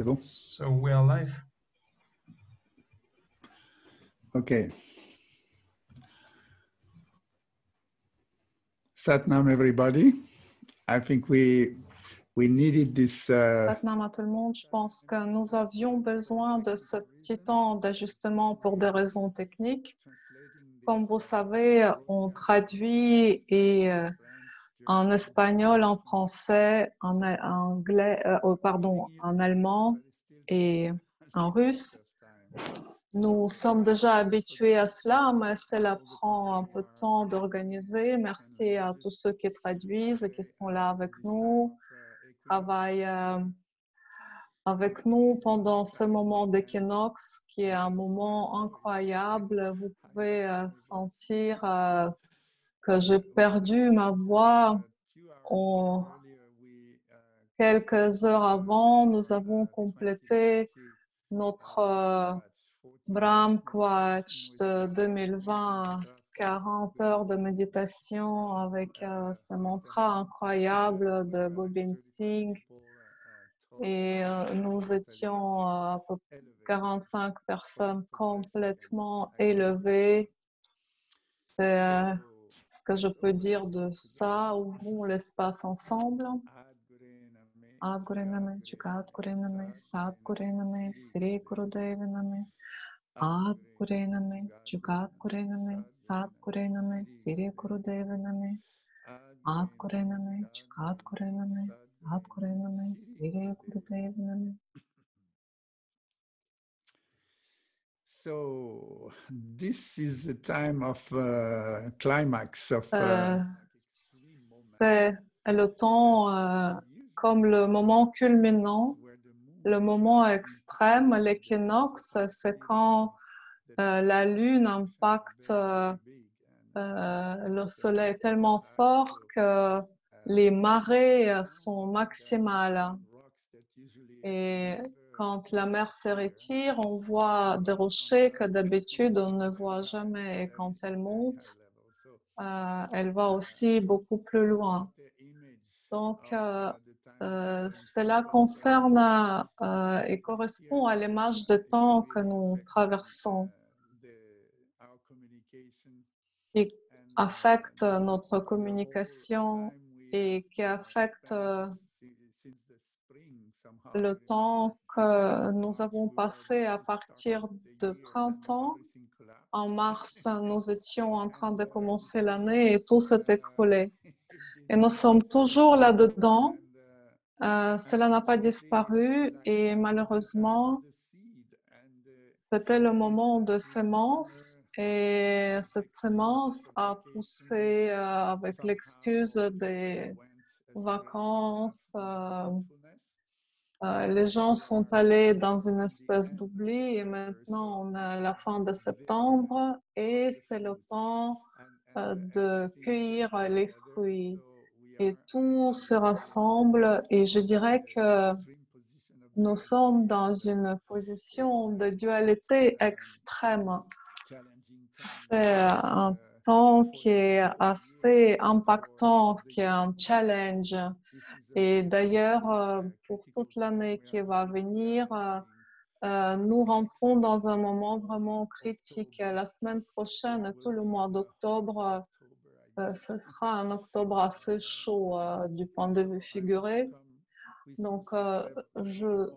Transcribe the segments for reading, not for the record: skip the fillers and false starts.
C'est bon? So we are live. Okay. Satnam, everybody. I think we needed this. Satnam à tout le monde. Je pense que nous avions besoin de ce petit temps d'ajustement pour des raisons techniques. Comme vous savez, on traduit en espagnol, en français, en anglais, en allemand et en russe. Nous sommes déjà habitués à cela, mais cela prend un peu de temps d'organiser. Merci à tous ceux qui traduisent et qui sont là avec nous, travaillent avec nous pendant ce moment d'équinoxe qui est un moment incroyable. Vous pouvez sentir que j'ai perdu ma voix. Quelques heures avant, nous avons complété notre Brahm Quach de 2020, 40 heures de méditation avec ce mantra incroyable de Gobind Singh. Et nous étions à peu près 45 personnes complètement élevées. C'est ce que je peux dire de ça. Ouvrons l'espace ensemble. Adgurename, Jugadgurename, Sadgurename, Sri Gurudevaname. Adgurename, Jugadgurename, Sadgurename, Sri Gurudevaname. Adgurename, Jugadgurename, Sadgurename, Sri Gurudevaname. So this is the time of climax of. C'est le temps comme le moment culminant, le moment extrême, l'équinoxe, c'est quand la lune impacte le soleil tellement fort que les marées sont maximales. Et quand la mer se retire, on voit des rochers que d'habitude on ne voit jamais. Et quand elle monte, elle va aussi beaucoup plus loin. Donc, cela concerne et correspond à l'image de temps que nous traversons, qui affecte notre communication et qui affecte le temps que nous avons passé à partir de printemps. En mars, nous étions en train de commencer l'année et tout s'est écroulé. Et nous sommes toujours là-dedans. Cela n'a pas disparu et malheureusement, c'était le moment de sémence et cette sémence a poussé avec l'excuse des vacances. Les gens sont allés dans une espèce d'oubli et maintenant on a la fin de septembre et c'est le temps de cueillir les fruits. Et tout se rassemble et je dirais que nous sommes dans une position de dualité extrême. C'est un temps qui est assez impactant, qui est un challenge. Et d'ailleurs, pour toute l'année qui va venir, nous rentrons dans un moment vraiment critique. La semaine prochaine, tout le mois d'octobre, ce sera un octobre assez chaud du point de vue figuré. Donc, je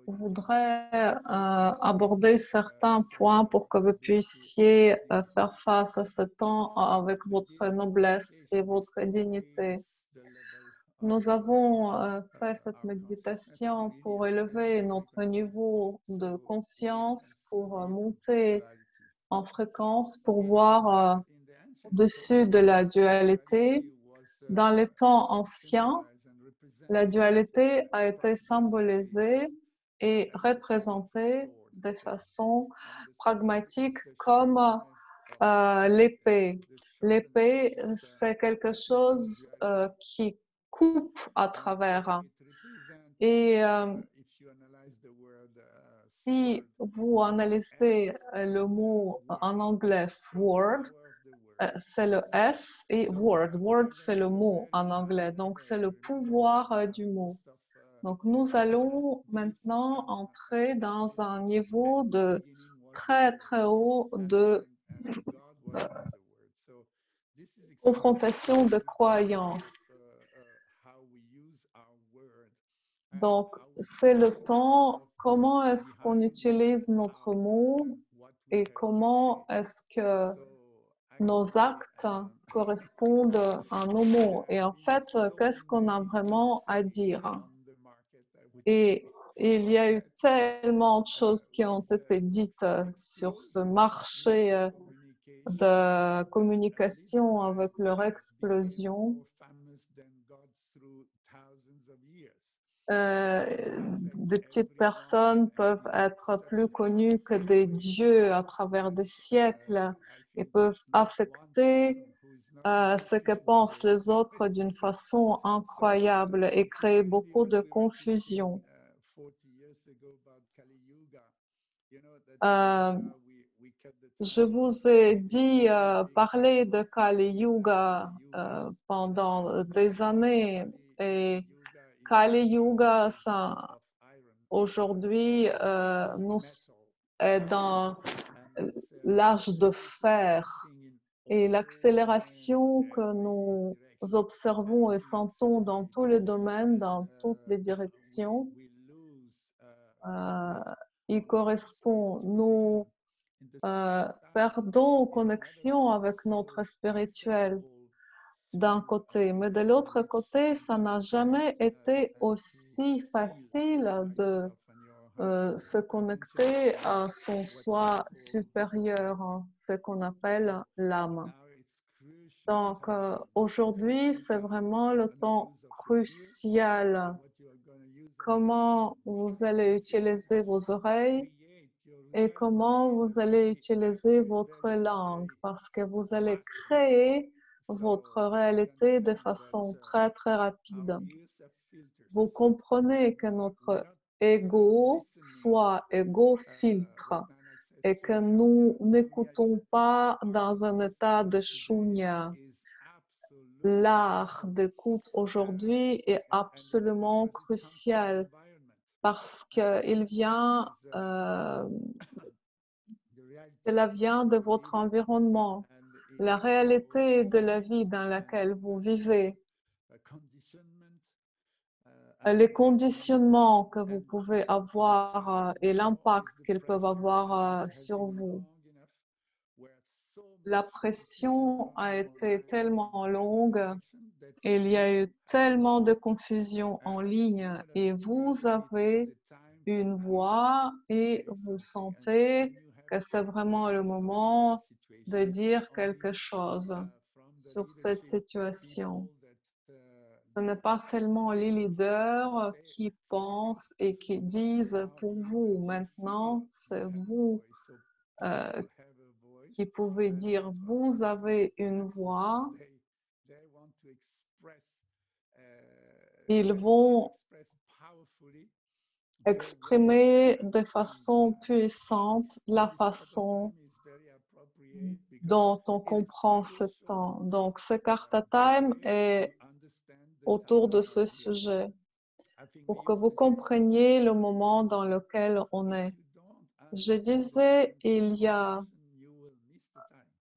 voudrais aborder certains points pour que vous puissiez faire face à ce temps avec votre noblesse et votre dignité. Nous avons fait cette méditation pour élever notre niveau de conscience, pour monter en fréquence, pour voir au-dessus de la dualité. Dans les temps anciens, la dualité a été symbolisée et représentée de façon pragmatique comme l'épée. L'épée, c'est quelque chose qui coupe à travers. Et si vous analysez le mot en anglais sword, c'est le S et word. Word, c'est le mot en anglais. Donc, c'est le pouvoir du mot. Donc, nous allons maintenant entrer dans un niveau de très, très haut de confrontation de croyances. Donc, c'est le temps, comment est-ce qu'on utilise notre mot et comment est-ce que nos actes correspondent à nos mots. Et en fait, qu'est-ce qu'on a vraiment à dire? Et il y a eu tellement de choses qui ont été dites sur ce marché de communication avec leur explosion. Des petites personnes peuvent être plus connues que des dieux à travers des siècles et peuvent affecter ce que pensent les autres d'une façon incroyable et créer beaucoup de confusion. Je vous ai dit parler de Kali Yuga pendant des années et Kali Yuga, aujourd'hui, nous est dans l'âge de fer et l'accélération que nous observons et sentons dans tous les domaines, dans toutes les directions, il correspond. Nous perdons connexion avec notre spirituel d'un côté, mais de l'autre côté, ça n'a jamais été aussi facile de se connecter à son soi supérieur, hein, ce qu'on appelle l'âme. Donc aujourd'hui, c'est vraiment le temps crucial. Comment vous allez utiliser vos oreilles et comment vous allez utiliser votre langue, parce que vous allez créer votre réalité de façon très, très rapide. Vous comprenez que notre ego soit ego filtre et que nous n'écoutons pas dans un état de shunya. L'art d'écoute aujourd'hui est absolument crucial parce qu'il vient, cela vient de votre environnement, la réalité de la vie dans laquelle vous vivez, les conditionnements que vous pouvez avoir et l'impact qu'ils peuvent avoir sur vous. La pression a été tellement longue, il y a eu tellement de confusion en ligne et vous avez une voix et vous sentez que c'est vraiment le moment de dire quelque chose sur cette situation. Ce n'est pas seulement les leaders qui pensent et qui disent pour vous. Maintenant, c'est vous qui pouvez dire vous avez une voix. Ils vont exprimer de façon puissante la façon dont on comprend ce temps. Donc, ce Karta Time est autour de ce sujet pour que vous compreniez le moment dans lequel on est. Je disais il y a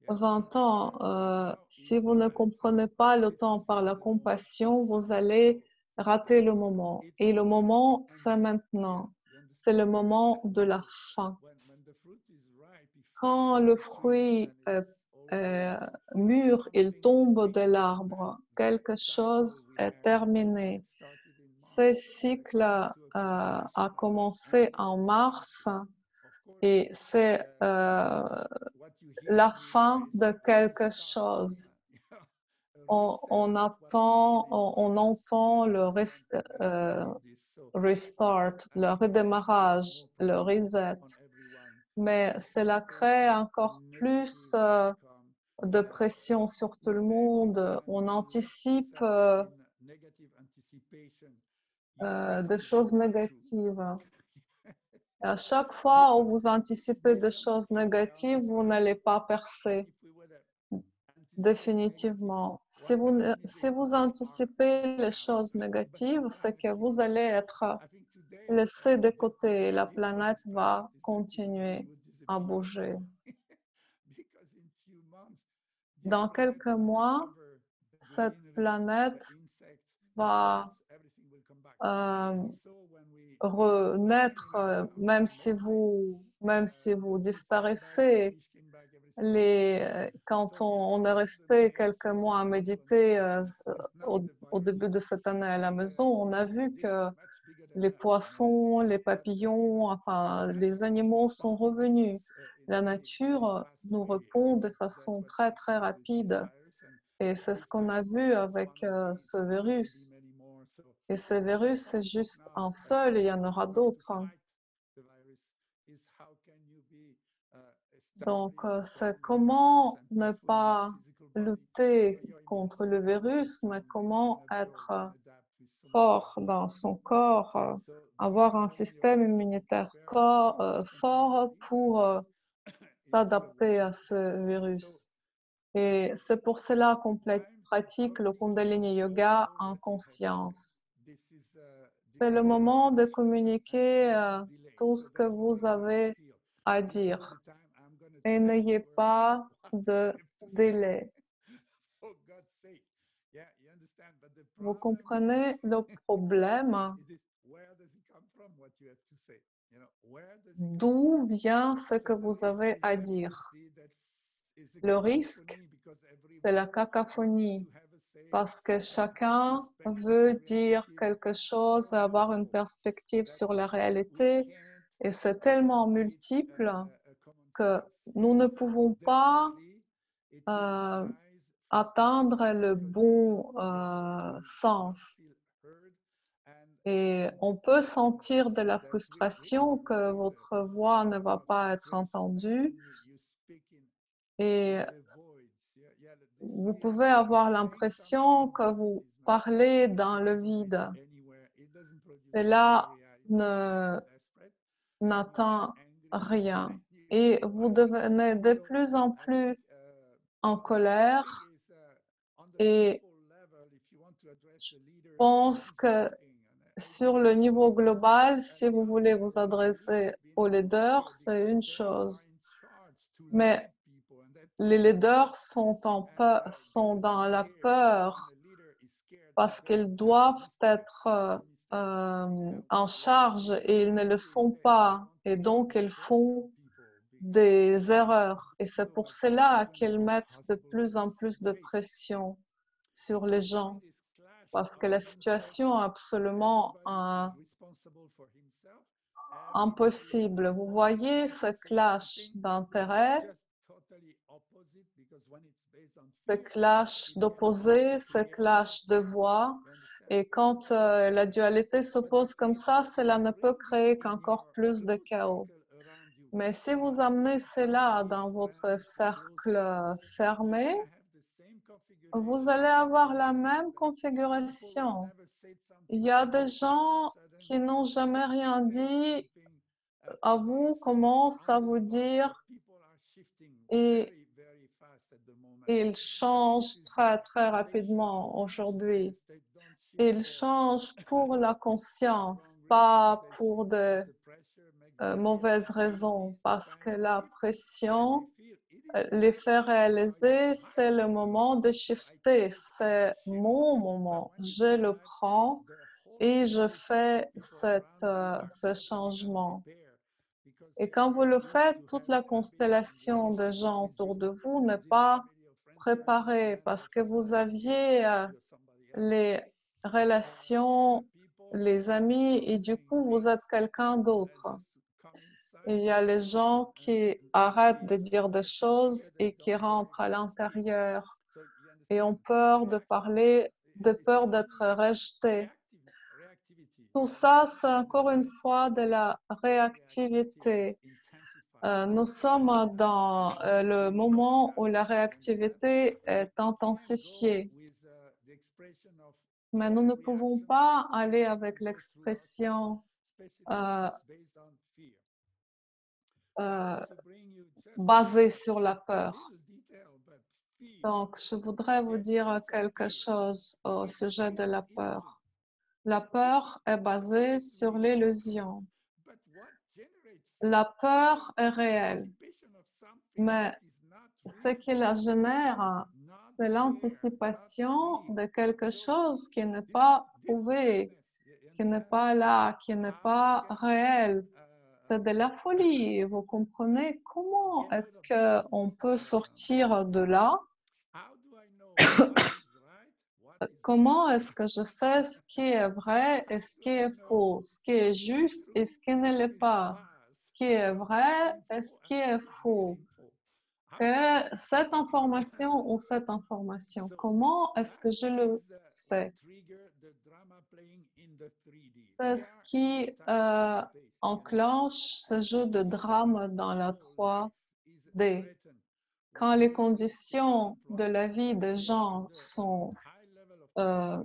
20 ans, si vous ne comprenez pas le temps par la compassion, vous allez rater le moment. Et le moment, c'est maintenant. C'est le moment de la fin. Quand le fruit est mûr, il tombe de l'arbre. Quelque chose est terminé. Ce cycle a commencé en mars et c'est la fin de quelque chose. On entend le restart, le redémarrage, le reset, mais cela crée encore plus de pression sur tout le monde. On anticipe des choses négatives. À chaque fois où vous anticipez des choses négatives, vous n'allez pas percer. Définitivement. Si vous anticipez les choses négatives, c'est que vous allez être laissé de côté et la planète va continuer à bouger. Dans quelques mois, cette planète va renaître, même si vous disparaissez. Quand on est resté quelques mois à méditer au début de cette année à la maison, on a vu que les poissons, les papillons, enfin les animaux sont revenus. La nature nous répond de façon très très rapide et c'est ce qu'on a vu avec ce virus. Et ce virus, c'est juste un seul et il y en aura d'autres. Donc, c'est comment ne pas lutter contre le virus, mais comment être fort dans son corps, avoir un système immunitaire fort pour s'adapter à ce virus. Et c'est pour cela qu'on pratique le Kundalini Yoga en conscience. C'est le moment de communiquer tout ce que vous avez à dire et n'ayez pas de délai. Vous comprenez le problème? D'où vient ce que vous avez à dire? Le risque, c'est la cacophonie, parce que chacun veut dire quelque chose, avoir une perspective sur la réalité, et c'est tellement multiple que nous ne pouvons pas atteindre le bon sens. Et on peut sentir de la frustration que votre voix ne va pas être entendue et vous pouvez avoir l'impression que vous parlez dans le vide. Cela n'atteint rien et vous devenez de plus en plus en colère et je pense que sur le niveau global, si vous voulez vous adresser aux leaders, c'est une chose. Mais les leaders sont dans la peur parce qu'ils doivent être en charge et ils ne le sont pas. Et donc, ils font des erreurs. Et c'est pour cela qu'ils mettent de plus en plus de pression sur les gens. Parce que la situation est absolument impossible. Vous voyez ce clash d'intérêts, ce clash d'opposés, ce clash de voix. Et quand la dualité s'oppose comme ça, cela ne peut créer qu'encore plus de chaos. Mais si vous amenez cela dans votre cercle fermé, vous allez avoir la même configuration. Il y a des gens qui n'ont jamais rien dit à vous, commencent à vous dire et ils changent très très rapidement aujourd'hui. Ils changent pour la conscience, pas pour de mauvaises raisons, parce que la pression, les faire réaliser, c'est le moment de shifter, c'est mon moment, je le prends et je fais ce changement. Et quand vous le faites, toute la constellation de gens autour de vous n'est pas préparée parce que vous aviez les relations, les amis et du coup, vous êtes quelqu'un d'autre. Il y a les gens qui arrêtent de dire des choses et qui rentrent à l'intérieur et ont peur de parler, de peur d'être rejetés. Tout ça, c'est encore une fois de la réactivité. Nous sommes dans le moment où la réactivité est intensifiée. Mais nous ne pouvons pas aller avec l'expression basée sur la peur. Donc, je voudrais vous dire quelque chose au sujet de la peur. La peur est basée sur l'illusion. La peur est réelle, mais ce qui la génère, c'est l'anticipation de quelque chose qui n'est pas prouvé, qui n'est pas là, qui n'est pas réel. C'est de la folie, vous comprenez? Comment est-ce qu'on peut sortir de là? Comment est-ce que je sais ce qui est vrai et ce qui est faux, ce qui est juste et ce qui ne l'est pas, ce qui est vrai et ce qui est faux? Que cette information ou cette information, comment est-ce que je le sais? C'est ce qui enclenche ce jeu de drame dans la 3D. Quand les conditions de la vie des gens sont euh,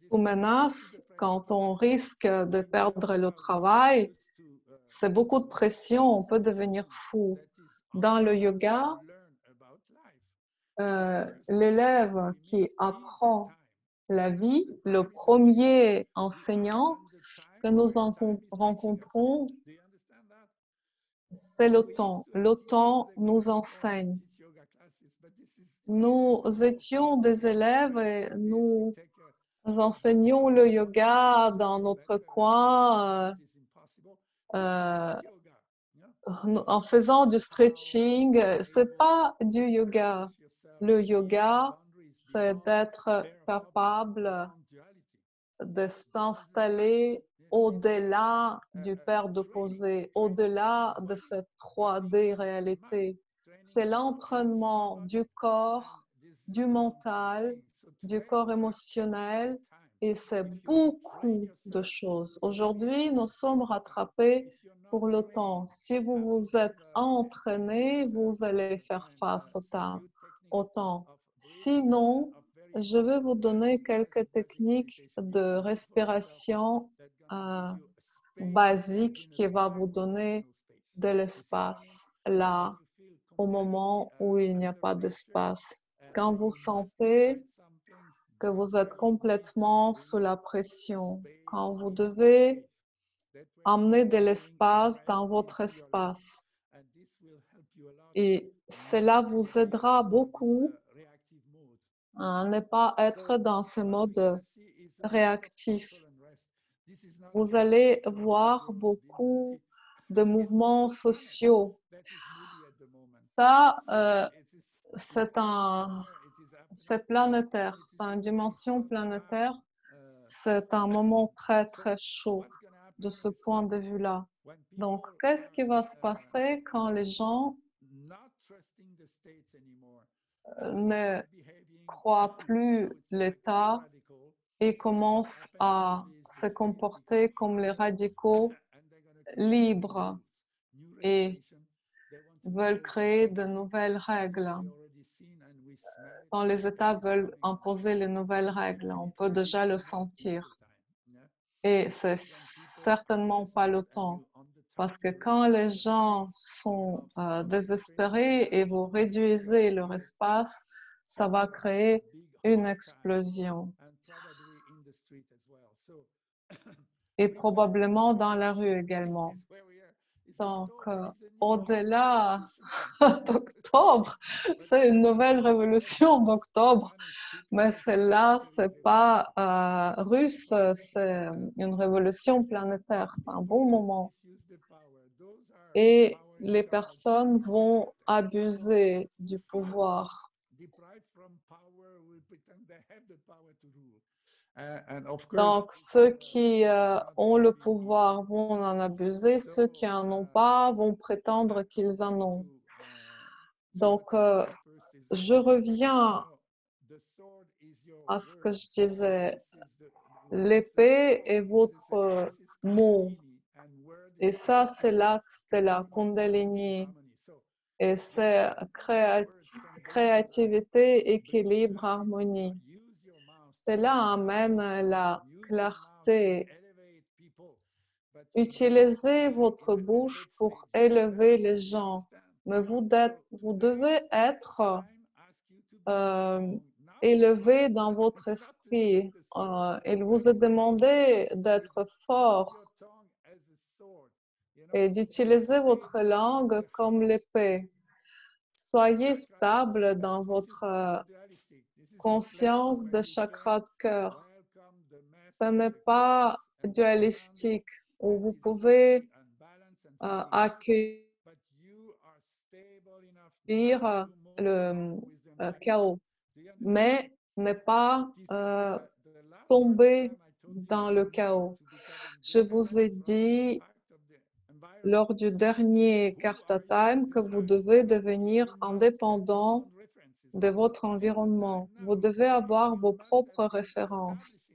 sous menace, quand on risque de perdre le travail, c'est beaucoup de pression, on peut devenir fou. Dans le yoga, l'élève qui apprend la vie, le premier enseignant que nous rencontrons, c'est le temps. Le temps nous enseigne. Nous étions des élèves et nous enseignions le yoga dans notre coin en faisant du stretching. C'est pas du yoga. Le yoga, c'est d'être capable de s'installer au-delà du paire d'opposés, au-delà de cette 3D réalité. C'est l'entraînement du corps, du mental, du corps émotionnel, et c'est beaucoup de choses. Aujourd'hui, nous sommes rattrapés pour le temps. Si vous vous êtes entraîné, vous allez faire face au temps. Sinon, je vais vous donner quelques techniques de respiration basiques qui vont vous donner de l'espace là, au moment où il n'y a pas d'espace. Quand vous sentez que vous êtes complètement sous la pression, quand vous devez amener de l'espace dans votre espace. Et cela vous aidera beaucoup à ne pas être dans ce mode réactif. Vous allez voir beaucoup de mouvements sociaux. Ça, c'est planétaire, c'est une dimension planétaire. C'est un moment très, très chaud de ce point de vue-là. Donc, qu'est-ce qui va se passer quand les gens ne croient plus l'État et commencent à se comporter comme les radicaux libres et veulent créer de nouvelles règles? Quand les États veulent imposer les nouvelles règles, on peut déjà le sentir. Et c'est certainement pas le temps. Parce que quand les gens sont désespérés et vous réduisez leur espace, ça va créer une explosion. Et probablement dans la rue également. Donc, au-delà d'octobre, c'est une nouvelle révolution d'octobre, mais celle-là, c'est pas russe, c'est une révolution planétaire, c'est un bon moment. Et les personnes vont abuser du pouvoir. Donc, ceux qui ont le pouvoir vont en abuser, ceux qui en ont pas vont prétendre qu'ils en ont. Donc, je reviens à ce que je disais. L'épée est votre mot. Et ça, c'est l'axe de la Kundalini. Et c'est créativité, équilibre, harmonie. Cela amène la clarté. Utilisez votre bouche pour élever les gens, mais vous devez être élevé dans votre esprit. Il vous est demandé d'être fort et d'utiliser votre langue comme l'épée. Soyez stable dans votre conscience de chakra de cœur. Ce n'est pas dualistique où vous pouvez accueillir le chaos, mais ne pas tomber dans le chaos. Je vous ai dit lors du dernier Karta Time que vous devez devenir indépendant de votre environnement. Vous devez avoir vos propres références.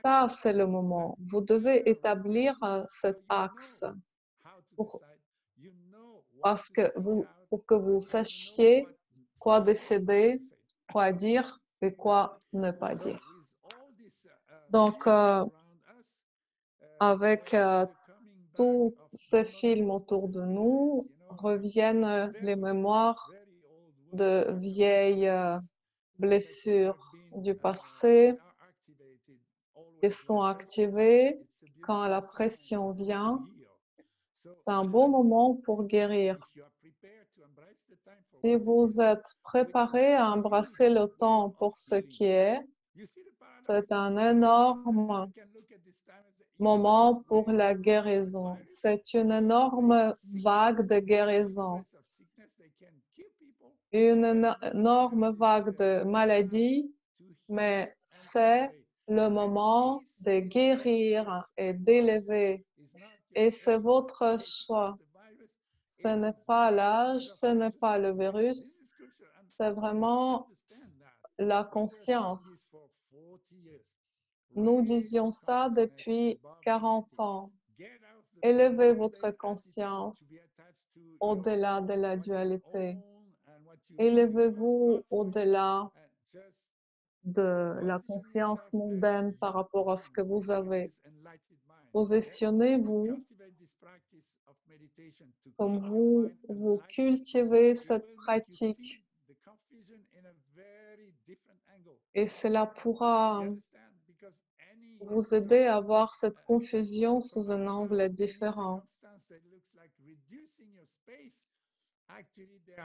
Ça, c'est le moment. Vous devez établir cet axe pour que vous sachiez quoi décider, quoi dire et quoi ne pas dire. Donc, avec tous ces films autour de nous, reviennent les mémoires de vieilles blessures du passé qui sont activées quand la pression vient. C'est un bon moment pour guérir. Si vous êtes préparé à embrasser le temps pour ce qui est, c'est un énorme moment pour la guérison. C'est une énorme vague de guérison. Une énorme vague de maladie, mais c'est le moment de guérir et d'élever. Et c'est votre choix. Ce n'est pas l'âge, ce n'est pas le virus, c'est vraiment la conscience. Nous disions ça depuis 40 ans. Élevez votre conscience au-delà de la dualité. Élevez-vous au-delà de la conscience mondaine par rapport à ce que vous avez. Positionnez-vous comme vous cultivez cette pratique et cela pourra vous aider à voir cette confusion sous un angle différent.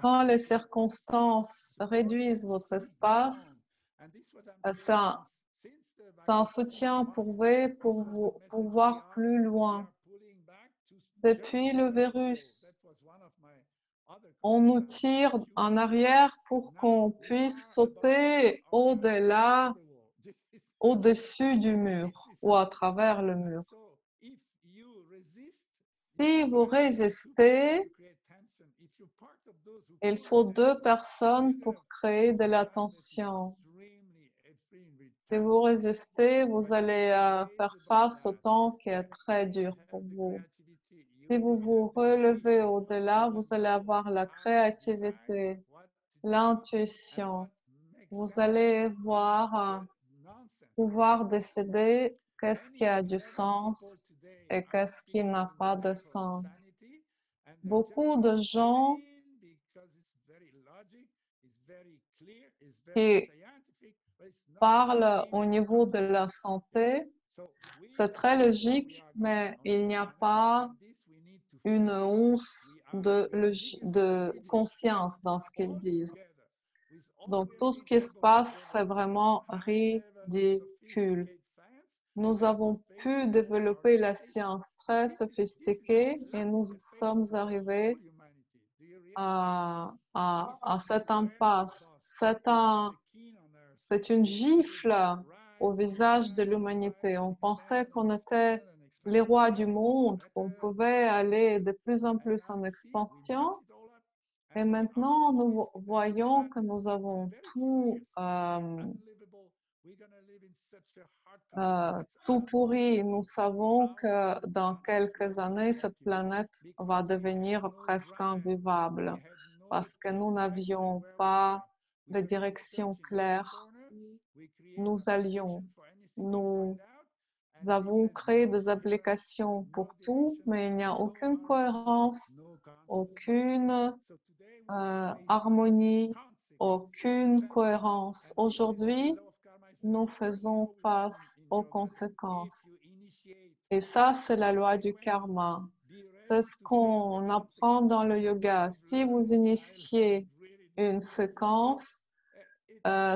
Quand les circonstances réduisent votre espace, c'est un soutien pour vous pour voir plus loin. Depuis le virus, on nous tire en arrière pour qu'on puisse sauter au-delà, au-dessus du mur ou à travers le mur. Si vous résistez, il faut 2 personnes pour créer de la tension. Si vous résistez, vous allez faire face au temps qui est très dur pour vous. Si vous vous relevez au-delà, vous allez avoir la créativité, l'intuition. Vous allez pouvoir décider qu'est-ce qui a du sens et qu'est-ce qui n'a pas de sens. Beaucoup de gens qui parlent au niveau de la santé, c'est très logique, mais il n'y a pas une once de conscience dans ce qu'ils disent. Donc, tout ce qui se passe, c'est vraiment ridicule. Nous avons pu développer la science très sophistiquée et nous sommes arrivés à cette impasse. C'est une gifle au visage de l'humanité. On pensait qu'on était les rois du monde, qu'on pouvait aller de plus en plus en expansion. Et maintenant, nous voyons que nous avons tout pourri. Nous savons que dans quelques années, cette planète va devenir presque invivable parce que nous n'avions pas de direction claire. Nous allions. Nous Nous avons créé des applications pour tout, mais il n'y a aucune cohérence, aucune harmonie, aucune cohérence. Aujourd'hui, nous faisons face aux conséquences. Et ça, c'est la loi du karma. C'est ce qu'on apprend dans le yoga. Si vous initiez une séquence,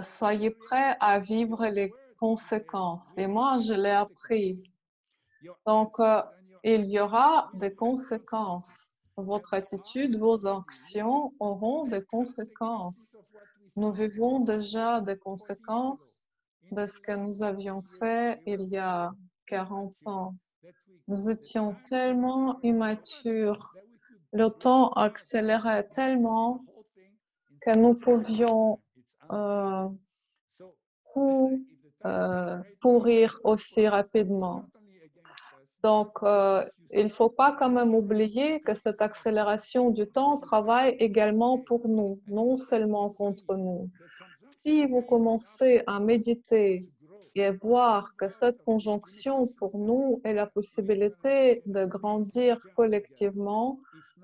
soyez prêts à vivre les conséquences. Et moi, je l'ai appris. Donc, il y aura des conséquences. Votre attitude, vos actions auront des conséquences. Nous vivons déjà des conséquences de ce que nous avions fait il y a 40 ans. Nous étions tellement immatures. Le temps accélérait tellement que nous pouvions tout pourrir aussi rapidement. Donc, il ne faut pas quand même oublier que cette accélération du temps travaille également pour nous, non seulement contre nous. Si vous commencez à méditer et voir que cette conjonction pour nous est la possibilité de grandir collectivement,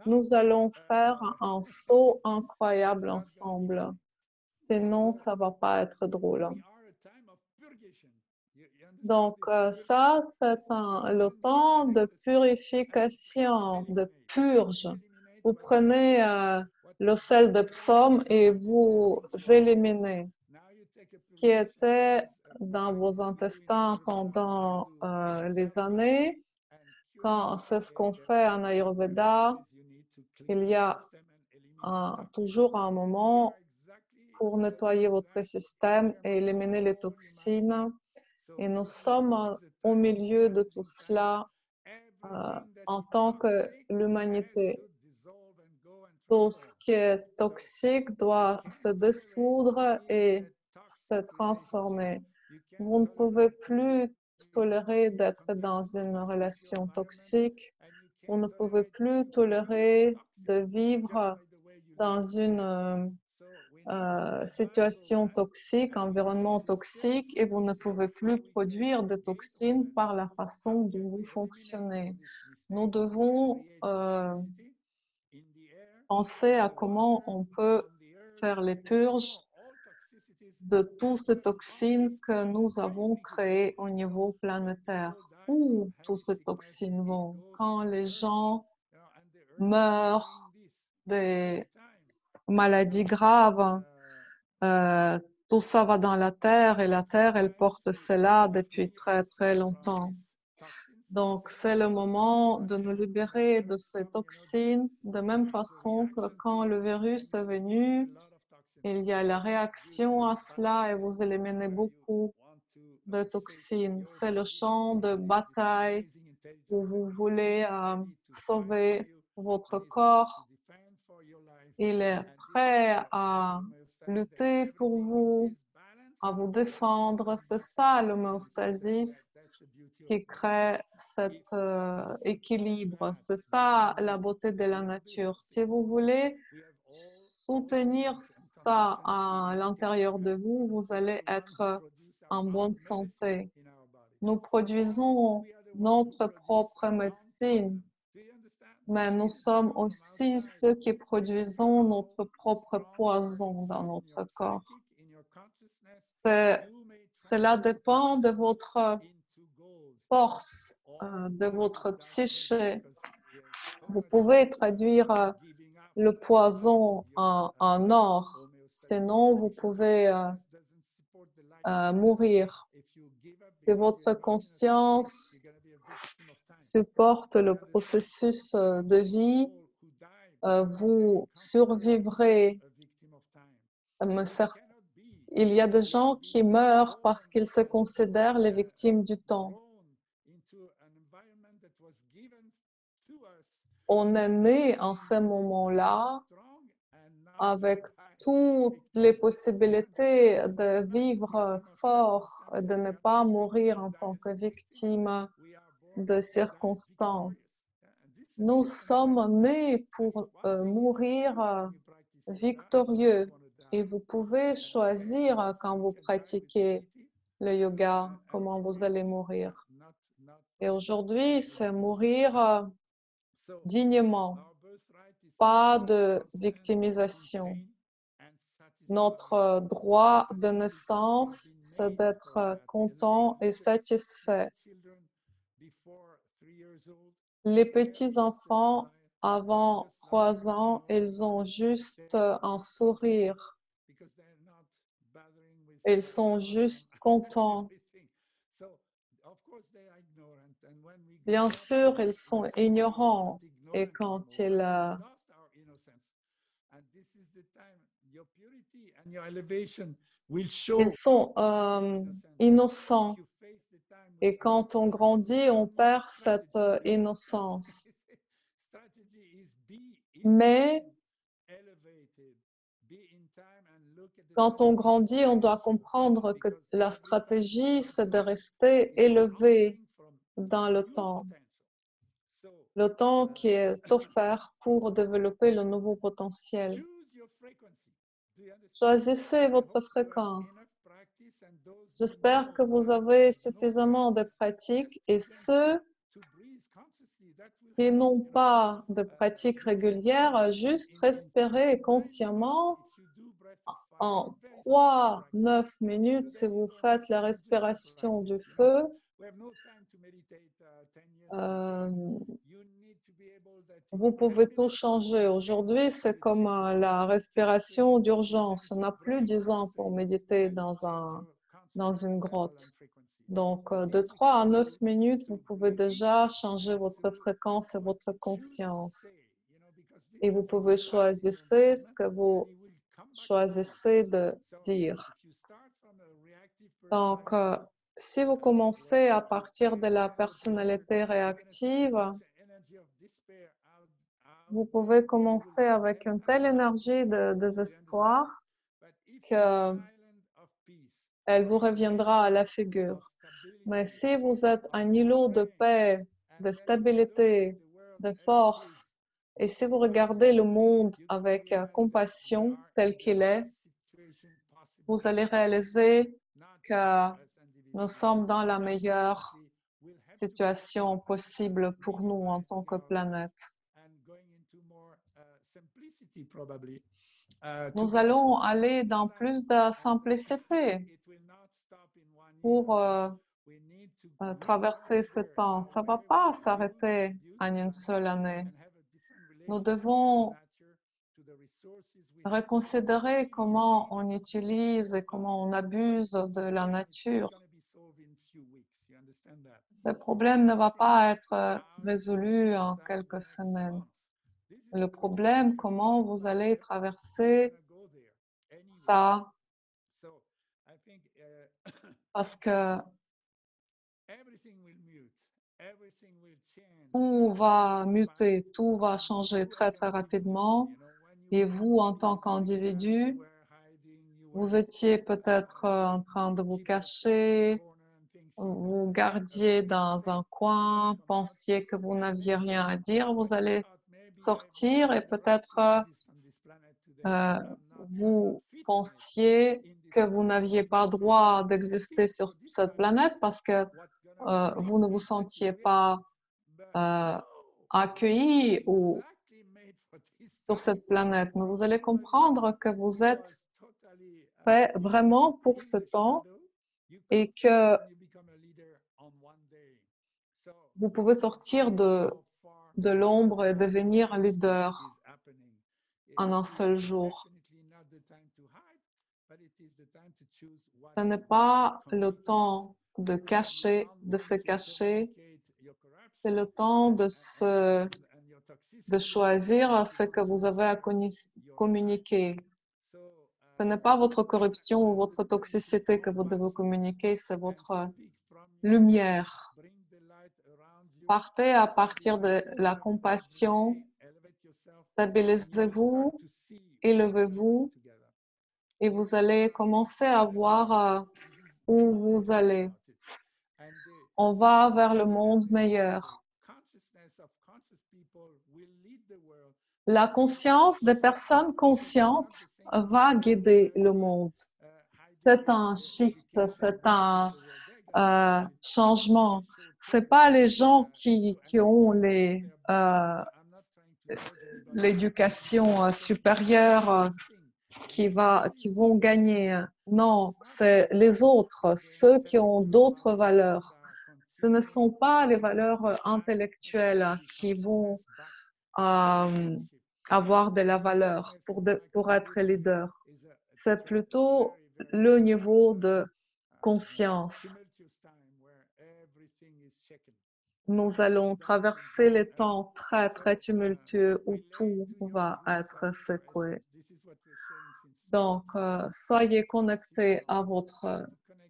nous allons faire un saut incroyable ensemble. Sinon, ça ne va pas être drôle. Donc, ça, c'est le temps de purification, de purge. Vous prenez le sel de psaume et vous éliminez ce qui était dans vos intestins pendant les années. C'est ce qu'on fait en Ayurveda. Il y a toujours un moment pour nettoyer votre système et éliminer les toxines. Et nous sommes au milieu de tout cela en tant que l'humanité. Tout ce qui est toxique doit se dissoudre et se transformer. Vous ne pouvez plus tolérer d'être dans une relation toxique. Vous ne pouvez plus tolérer de vivre dans une situation toxique, environnement toxique, et vous ne pouvez plus produire des toxines par la façon dont vous fonctionnez. Nous devons penser à comment on peut faire les purges de toutes ces toxines que nous avons créées au niveau planétaire. Où toutes ces toxines vont? Quand les gens meurent des maladies graves, tout ça va dans la terre et la terre, elle porte cela depuis très, très longtemps. Donc, c'est le moment de nous libérer de ces toxines, de même façon que quand le virus est venu, il y a la réaction à cela et vous éliminez beaucoup de toxines. C'est le champ de bataille où vous voulez sauver votre corps. Il est prêt à lutter pour vous, à vous défendre. C'est ça l'homéostasis qui crée cet équilibre. C'est ça la beauté de la nature. Si vous voulez soutenir ça à l'intérieur de vous, vous allez être en bonne santé. Nous produisons notre propre médecine, mais nous sommes aussi ceux qui produisons notre propre poison dans notre corps. Cela dépend de votre force, de votre psyché. Vous pouvez traduire le poison en or, sinon vous pouvez mourir. Si votre conscience supporte le processus de vie, vous survivrez. Il y a des gens qui meurent parce qu'ils se considèrent les victimes du temps. On est né en ce moment-là avec toutes les possibilités de vivre fort, de ne pas mourir en tant que victime de circonstances. Nous sommes nés pour mourir victorieux et vous pouvez choisir quand vous pratiquez le yoga comment vous allez mourir. Et aujourd'hui, c'est mourir dignement, pas de victimisation. Notre droit de naissance, c'est d'être content et satisfait. Les petits-enfants, avant 3 ans, ils ont juste un sourire. Ils sont juste contents. Bien sûr, ils sont ignorants et quand ils sont innocents et quand on grandit, on perd cette innocence. Mais quand on grandit, on doit comprendre que la stratégie, c'est de rester élevé dans le temps qui est offert pour développer le nouveau potentiel. Choisissez votre fréquence. J'espère que vous avez suffisamment de pratique et ceux qui n'ont pas de pratique régulière, juste respirer consciemment en 3-9 minutes si vous faites la respiration du feu. Vous pouvez tout changer. Aujourd'hui, c'est comme la respiration d'urgence. On n'a plus 10 ans pour méditer dans une grotte. Donc, de 3 à 9 minutes, vous pouvez déjà changer votre fréquence et votre conscience. Et vous pouvez choisir ce que vous choisissez de dire. Donc, si vous commencez à partir de la personnalité réactive, vous pouvez commencer avec une telle énergie de désespoir qu'elle vous reviendra à la figure. Mais si vous êtes un îlot de paix, de stabilité, de force, et si vous regardez le monde avec compassion tel qu'il est, vous allez réaliser que nous sommes dans la meilleure situation possible pour nous en tant que planète. Nous allons aller dans plus de simplicité pour traverser ce temps. Ça ne va pas s'arrêter en une seule année. Nous devons reconsidérer comment on utilise et comment on abuse de la nature. Ce problème ne va pas être résolu en quelques semaines. Le problème, comment vous allez traverser ça, parce que tout va muter, tout va changer très très rapidement. Et vous, en tant qu'individu, vous étiez peut-être en train de vous cacher, vous gardiez dans un coin, pensiez que vous n'aviez rien à dire. Vous allez sortir et peut-être vous pensiez que vous n'aviez pas droit d'exister sur cette planète parce que vous ne vous sentiez pas accueilli ou sur cette planète. Mais vous allez comprendre que vous êtes fait vraiment pour ce temps et que vous pouvez sortir de l'ombre et devenir un leader en un seul jour. Ce n'est pas le temps de se cacher, c'est le temps de choisir ce que vous avez à communiquer. Ce n'est pas votre corruption ou votre toxicité que vous devez communiquer, c'est votre lumière. Partez à partir de la compassion, stabilisez-vous, élevez-vous et vous allez commencer à voir où vous allez. On va vers le monde meilleur. La conscience des personnes conscientes va guider le monde. C'est un shift, c'est changement. C'est pas les gens qui ont l'éducation supérieure qui vont gagner. Non, c'est les autres, ceux qui ont d'autres valeurs. Ce ne sont pas les valeurs intellectuelles qui vont avoir de la valeur pour être leader. C'est plutôt le niveau de conscience. Nous allons traverser les temps très, très tumultueux où tout va être secoué. Donc, soyez connectés à votre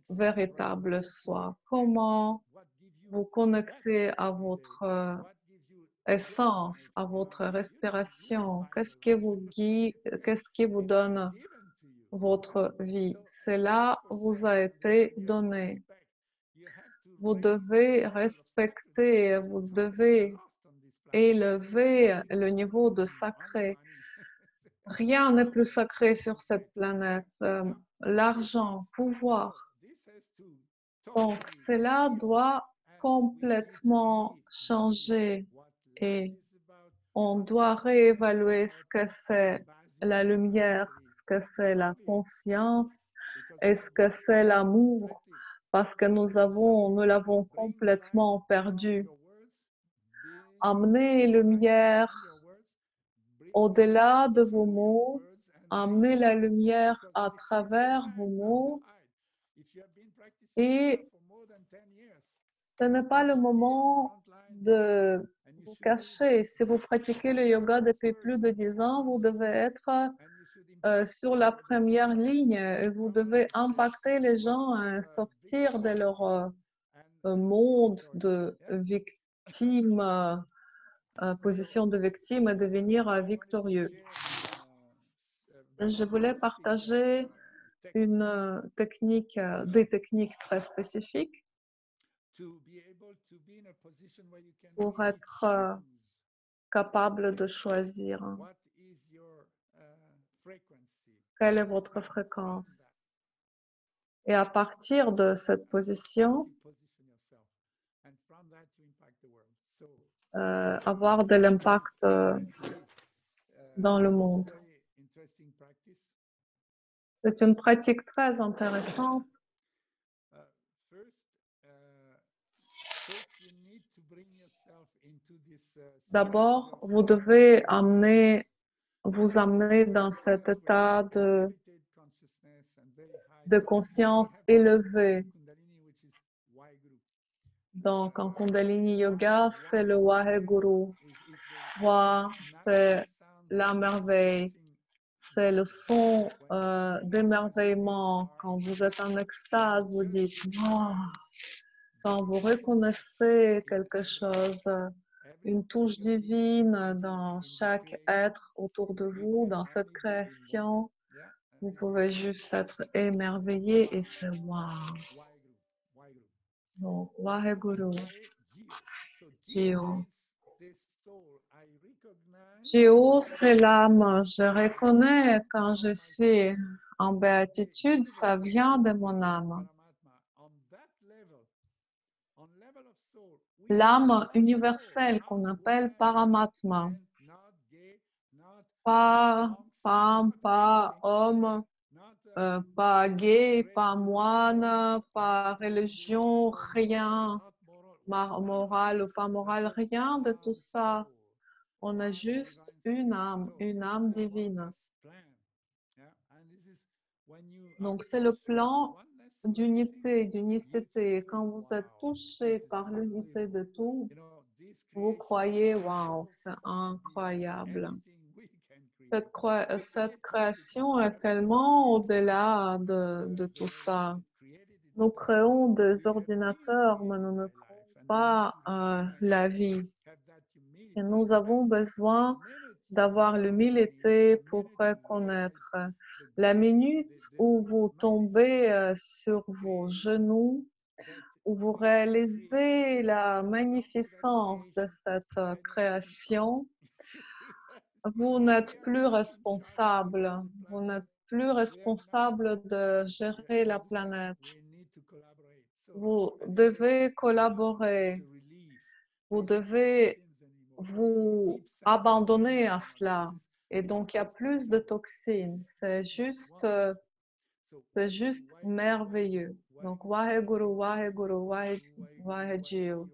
véritable soi. Comment vous connecter à votre essence, à votre respiration? Qu'est-ce qui vous donne votre vie? Cela vous a été donné. Vous devez respecter, vous devez élever le niveau de sacré. Rien n'est plus sacré sur cette planète. L'argent, pouvoir. Donc, cela doit complètement changer et on doit réévaluer ce que c'est la lumière, ce que c'est la conscience et ce que c'est l'amour, parce que nous l'avons complètement perdu. Amenez lumière au-delà de vos mots, amenez la lumière à travers vos mots et ce n'est pas le moment de vous cacher. Si vous pratiquez le yoga depuis plus de 10 ans, vous devez être sur la première ligne et vous devez impacter les gens à sortir de leur monde de victime, position de victime et devenir victorieux. Je voulais partager des techniques très spécifiques pour être capable de choisir quelle est votre fréquence. Et à partir de cette position, avoir de l'impact dans le monde. C'est une pratique très intéressante. D'abord, vous devez vous amener dans cet état de conscience élevée. Donc, en Kundalini Yoga, c'est le Waheguru. Wa, c'est la merveille. C'est le son d'émerveillement. Quand vous êtes en extase, vous dites « Wow ». Quand vous reconnaissez quelque chose, une touche divine dans chaque être autour de vous, dans cette création, vous pouvez juste être émerveillé et c'est wow. Donc, Waheguru, Jio. Jio, c'est l'âme. Je reconnais quand je suis en béatitude, ça vient de mon âme. L'âme universelle qu'on appelle Paramatma. Pas femme, pas homme, pas gay, pas moine, pas religion, rien, morale ou pas morale, rien de tout ça. On a juste une âme divine. Donc c'est le plan d'unité, d'unicité. Quand vous êtes touché par l'unité de tout, vous croyez, waouh, c'est incroyable. Cette création est tellement au-delà de tout ça. Nous créons des ordinateurs, mais nous ne créons pas la vie. Et nous avons besoin d'avoir l'humilité pour reconnaître. La minute où vous tombez sur vos genoux, où vous réalisez la magnificence de cette création, vous n'êtes plus responsable. Vous n'êtes plus responsable de gérer la planète. Vous devez collaborer. Vous devez vous abandonner à cela. Et donc, il y a plus de toxines. C'est juste merveilleux. Donc, Waheguru, Waheguru, Wahejiyo. Waheguru, Waheguru,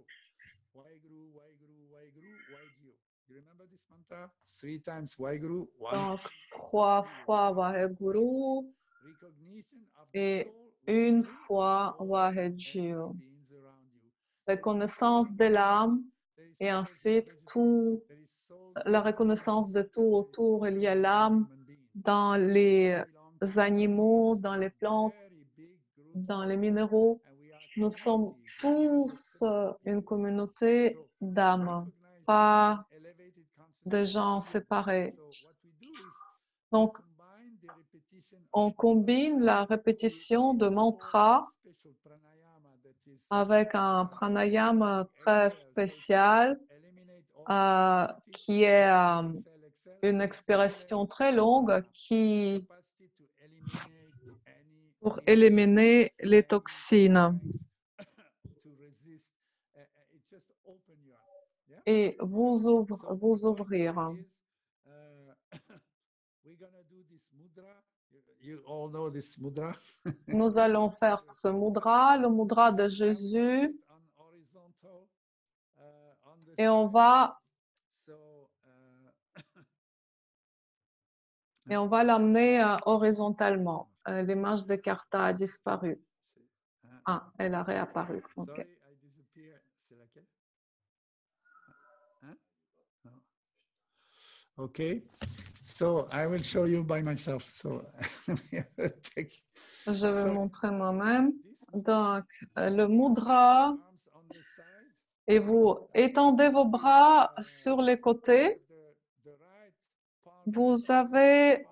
Waheguru, Wahejiyo. You remember this mantra? 3 times Waheguru, 1 Donc, 3 fois Waheguru recognition of the et soul une within you, fois all Wahejiyo. heavenly beings around you. Reconnaissance de l'âme et ensuite la reconnaissance de tout autour. Il y a l'âme dans les animaux, dans les plantes, dans les minéraux. Nous sommes tous une communauté d'âmes, pas de gens séparés. Donc, on combine la répétition de mantras avec un pranayama très spécial qui est une expiration très longue pour éliminer les toxines et vous ouvrir. Nous allons faire ce mudra, le mudra de Jésus, et on va l'amener horizontalement. L'image de Karta a disparu. Ah, elle a réapparu. Ok. Okay, so I will show you by myself. So je vais montrer moi-même. Donc, le mudra, et vous étendez vos bras sur les côtés. Vous avez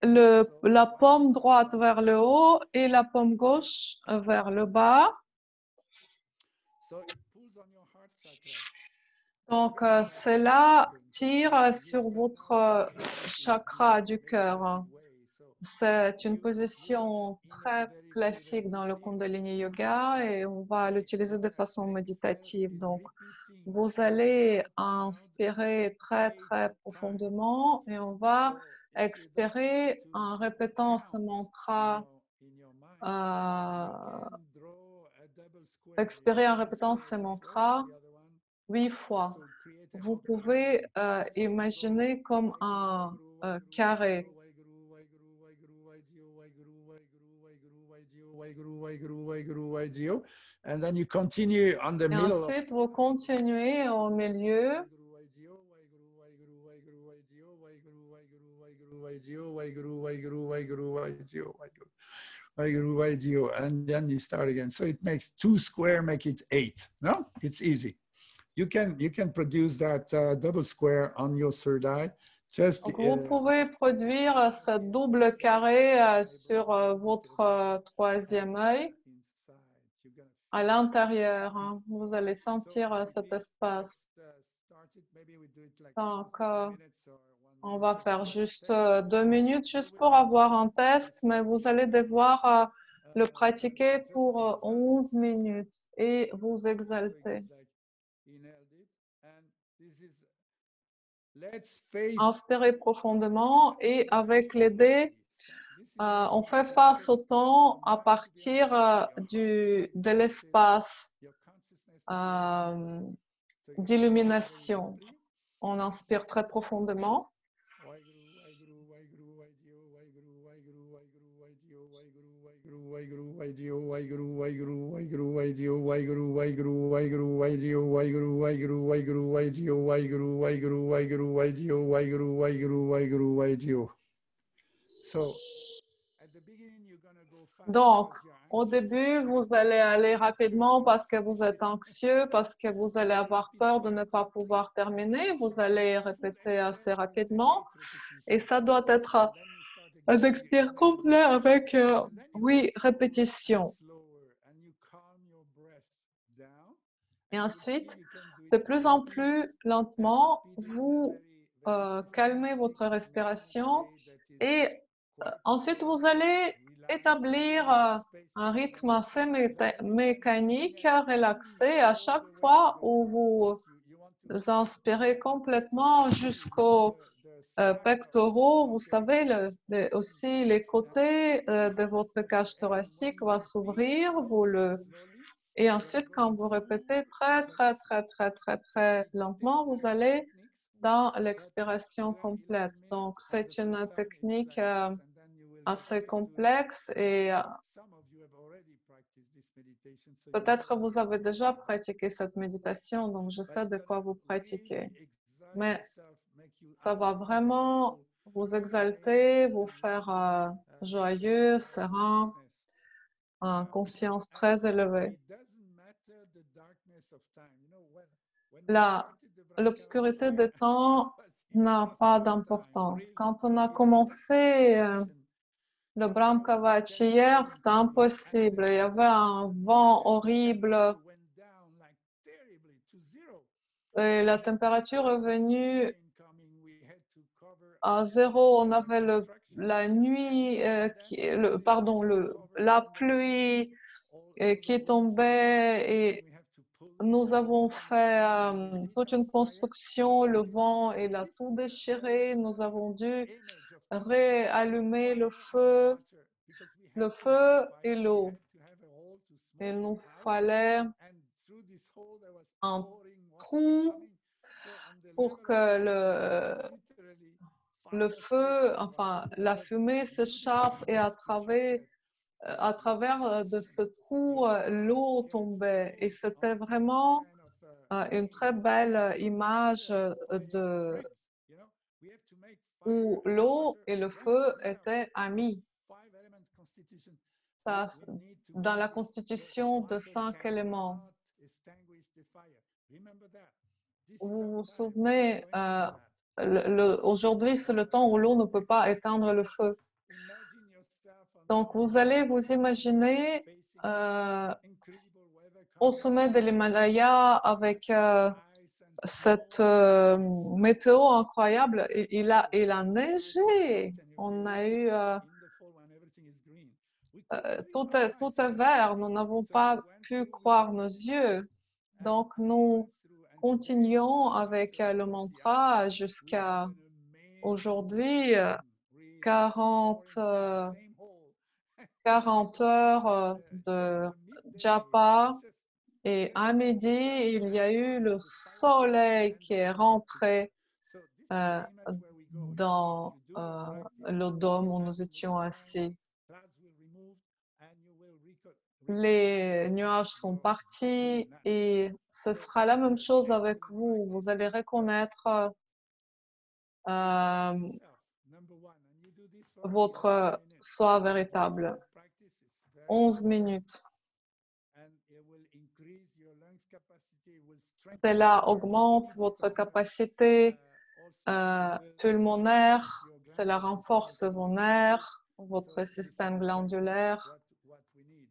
la paume droite vers le haut et la paume gauche vers le bas. Donc, cela tire sur votre chakra du cœur. C'est une position très classique dans le Kundalini Yoga et on va l'utiliser de façon méditative. Donc, vous allez inspirer très, très profondément et on va expirer en répétant ce mantra. Expirer en répétant ce mantra 8 fois. Vous pouvez imaginer comme un carré. And then you continue on the Et middle. ensuite, vous continuez au milieu. And then you start again. So it makes 2 square, make it 8. No, it's easy. You can produce that double square on your third eye. Just, vous pouvez produire ce double carré sur votre troisième œil à l'intérieur. Hein. Vous allez sentir cet espace. Donc, on va faire juste 2 minutes juste pour avoir un test, mais vous allez devoir le pratiquer pour 11 minutes et vous exalter. Inspirez profondément et avec les dés, on fait face au temps à partir de l'espace d'illumination. On inspire très profondément. Donc, au début, vous allez aller rapidement parce que vous êtes anxieux, parce que vous allez avoir peur de ne pas pouvoir terminer. Vous allez répéter assez rapidement et ça doit être un expire complet avec 8 répétitions. Et ensuite, de plus en plus lentement, vous calmez votre respiration et ensuite vous allez établir un rythme assez mécanique, relaxé à chaque fois où vous inspirez complètement jusqu'aux pectoraux. Vous savez, aussi les côtés de votre cage thoracique va s'ouvrir. Et ensuite, quand vous répétez très lentement, vous allez dans l'expiration complète. Donc, c'est une technique assez complexe et peut-être vous avez déjà pratiqué cette méditation, donc je sais de quoi vous pratiquez. Mais ça va vraiment vous exalter, vous faire joyeux, serein, en conscience très élevée. L'obscurité des temps n'a pas d'importance. Quand on a commencé le Brahm Kavachi hier, c'était impossible. Il y avait un vent horrible et la température est venue à zéro. On avait la nuit, la pluie qui tombait et nous avons fait toute une construction. Le vent, il a tout déchiré. Nous avons dû réallumer le feu et l'eau. Il nous fallait un trou pour que le feu, enfin la fumée s'échappe et à travers de ce trou, l'eau tombait. Et c'était vraiment une très belle image où l'eau et le feu étaient amis. Ça, dans la constitution de 5 éléments. Vous vous souvenez, aujourd'hui, c'est le temps où l'eau ne peut pas éteindre le feu. Donc, vous allez vous imaginer au sommet de l'Himalaya avec cette météo incroyable. Il a neigé. On a eu tout est vert. Nous n'avons pas pu croire nos yeux. Donc, nous continuons avec le mantra jusqu'à aujourd'hui, 40 heures de japa. Et à midi, il y a eu le soleil qui est rentré dans le dôme où nous étions assis. Les nuages sont partis et ce sera la même chose avec vous. Vous allez reconnaître votre soi véritable. 11 minutes. Cela augmente votre capacité pulmonaire, cela renforce vos nerfs, votre système glandulaire.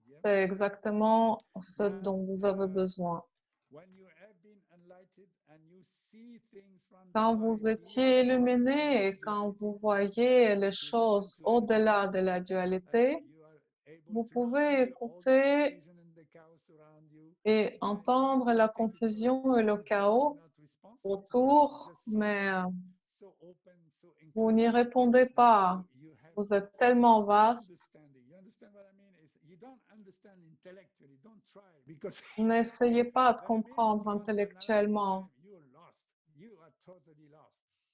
C'est exactement ce dont vous avez besoin. Quand vous étiez illuminé et quand vous voyez les choses au-delà de la dualité, vous pouvez écouter et entendre la confusion et le chaos autour, mais vous n'y répondez pas. Vous êtes tellement vaste. N'essayez pas de comprendre intellectuellement,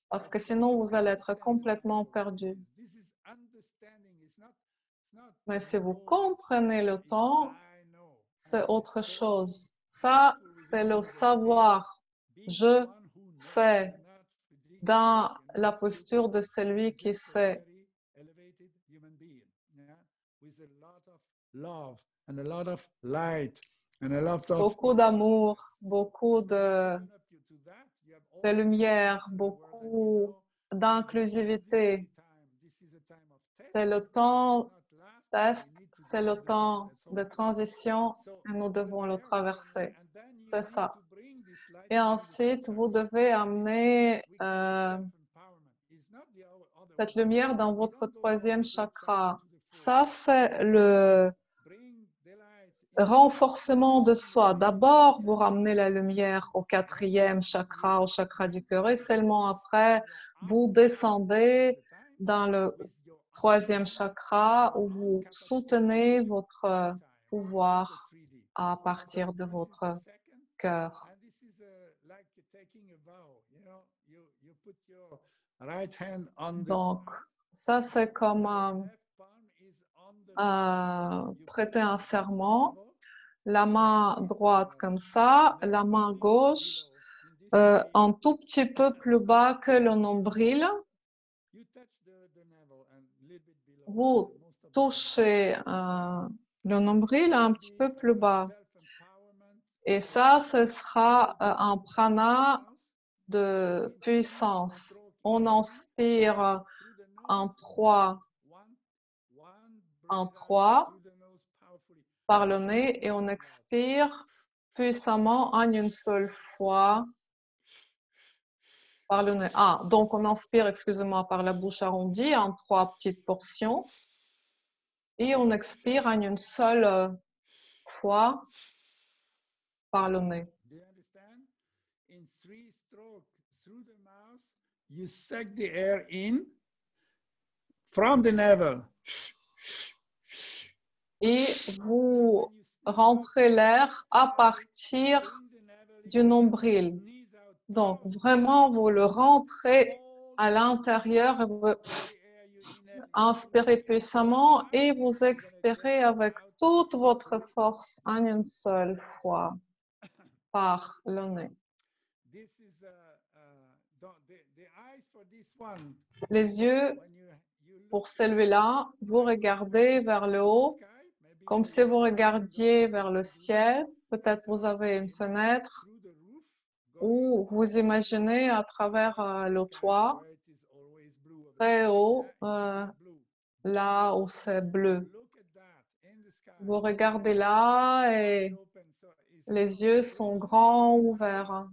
parce que sinon vous allez être complètement perdu. Mais si vous comprenez le temps, c'est autre chose. Ça, c'est le savoir. Je sais, dans la posture de celui qui sait. Beaucoup d'amour, beaucoup de lumière, beaucoup d'inclusivité. C'est le temps test, c'est le temps de transition et nous devons le traverser. C'est ça. Et ensuite, vous devez amener cette lumière dans votre troisième chakra. Ça, c'est le renforcement de soi. D'abord, vous ramenez la lumière au 4e chakra, au chakra du cœur, et seulement après, vous descendez dans le 3e chakra où vous soutenez votre pouvoir à partir de votre cœur. Donc, ça, c'est comme prêter un serment. La main droite comme ça, la main gauche un tout petit peu plus bas que le nombril. Vous touchez le nombril un petit peu plus bas. Et ça, ce sera un prana de puissance. On inspire en 3 par le nez et on expire puissamment en une seule fois par le nez. Donc on inspire, excusez-moi, par la bouche arrondie en 3 petites portions et on expire en une seule fois par le nez. In 3 strokes through the mouth, you suck the air in from the navel. Et vous rentrez l'air à partir du nombril. Donc, vraiment, vous le rentrez à l'intérieur et vous inspirez puissamment et vous expirez avec toute votre force en une seule fois par le nez. Les yeux, pour celui-là, vous regardez vers le haut, comme si vous regardiez vers le ciel. Peut-être vous avez une fenêtre ou vous imaginez à travers le toit, très haut, là où c'est bleu. Vous regardez là et les yeux sont grands, ouverts.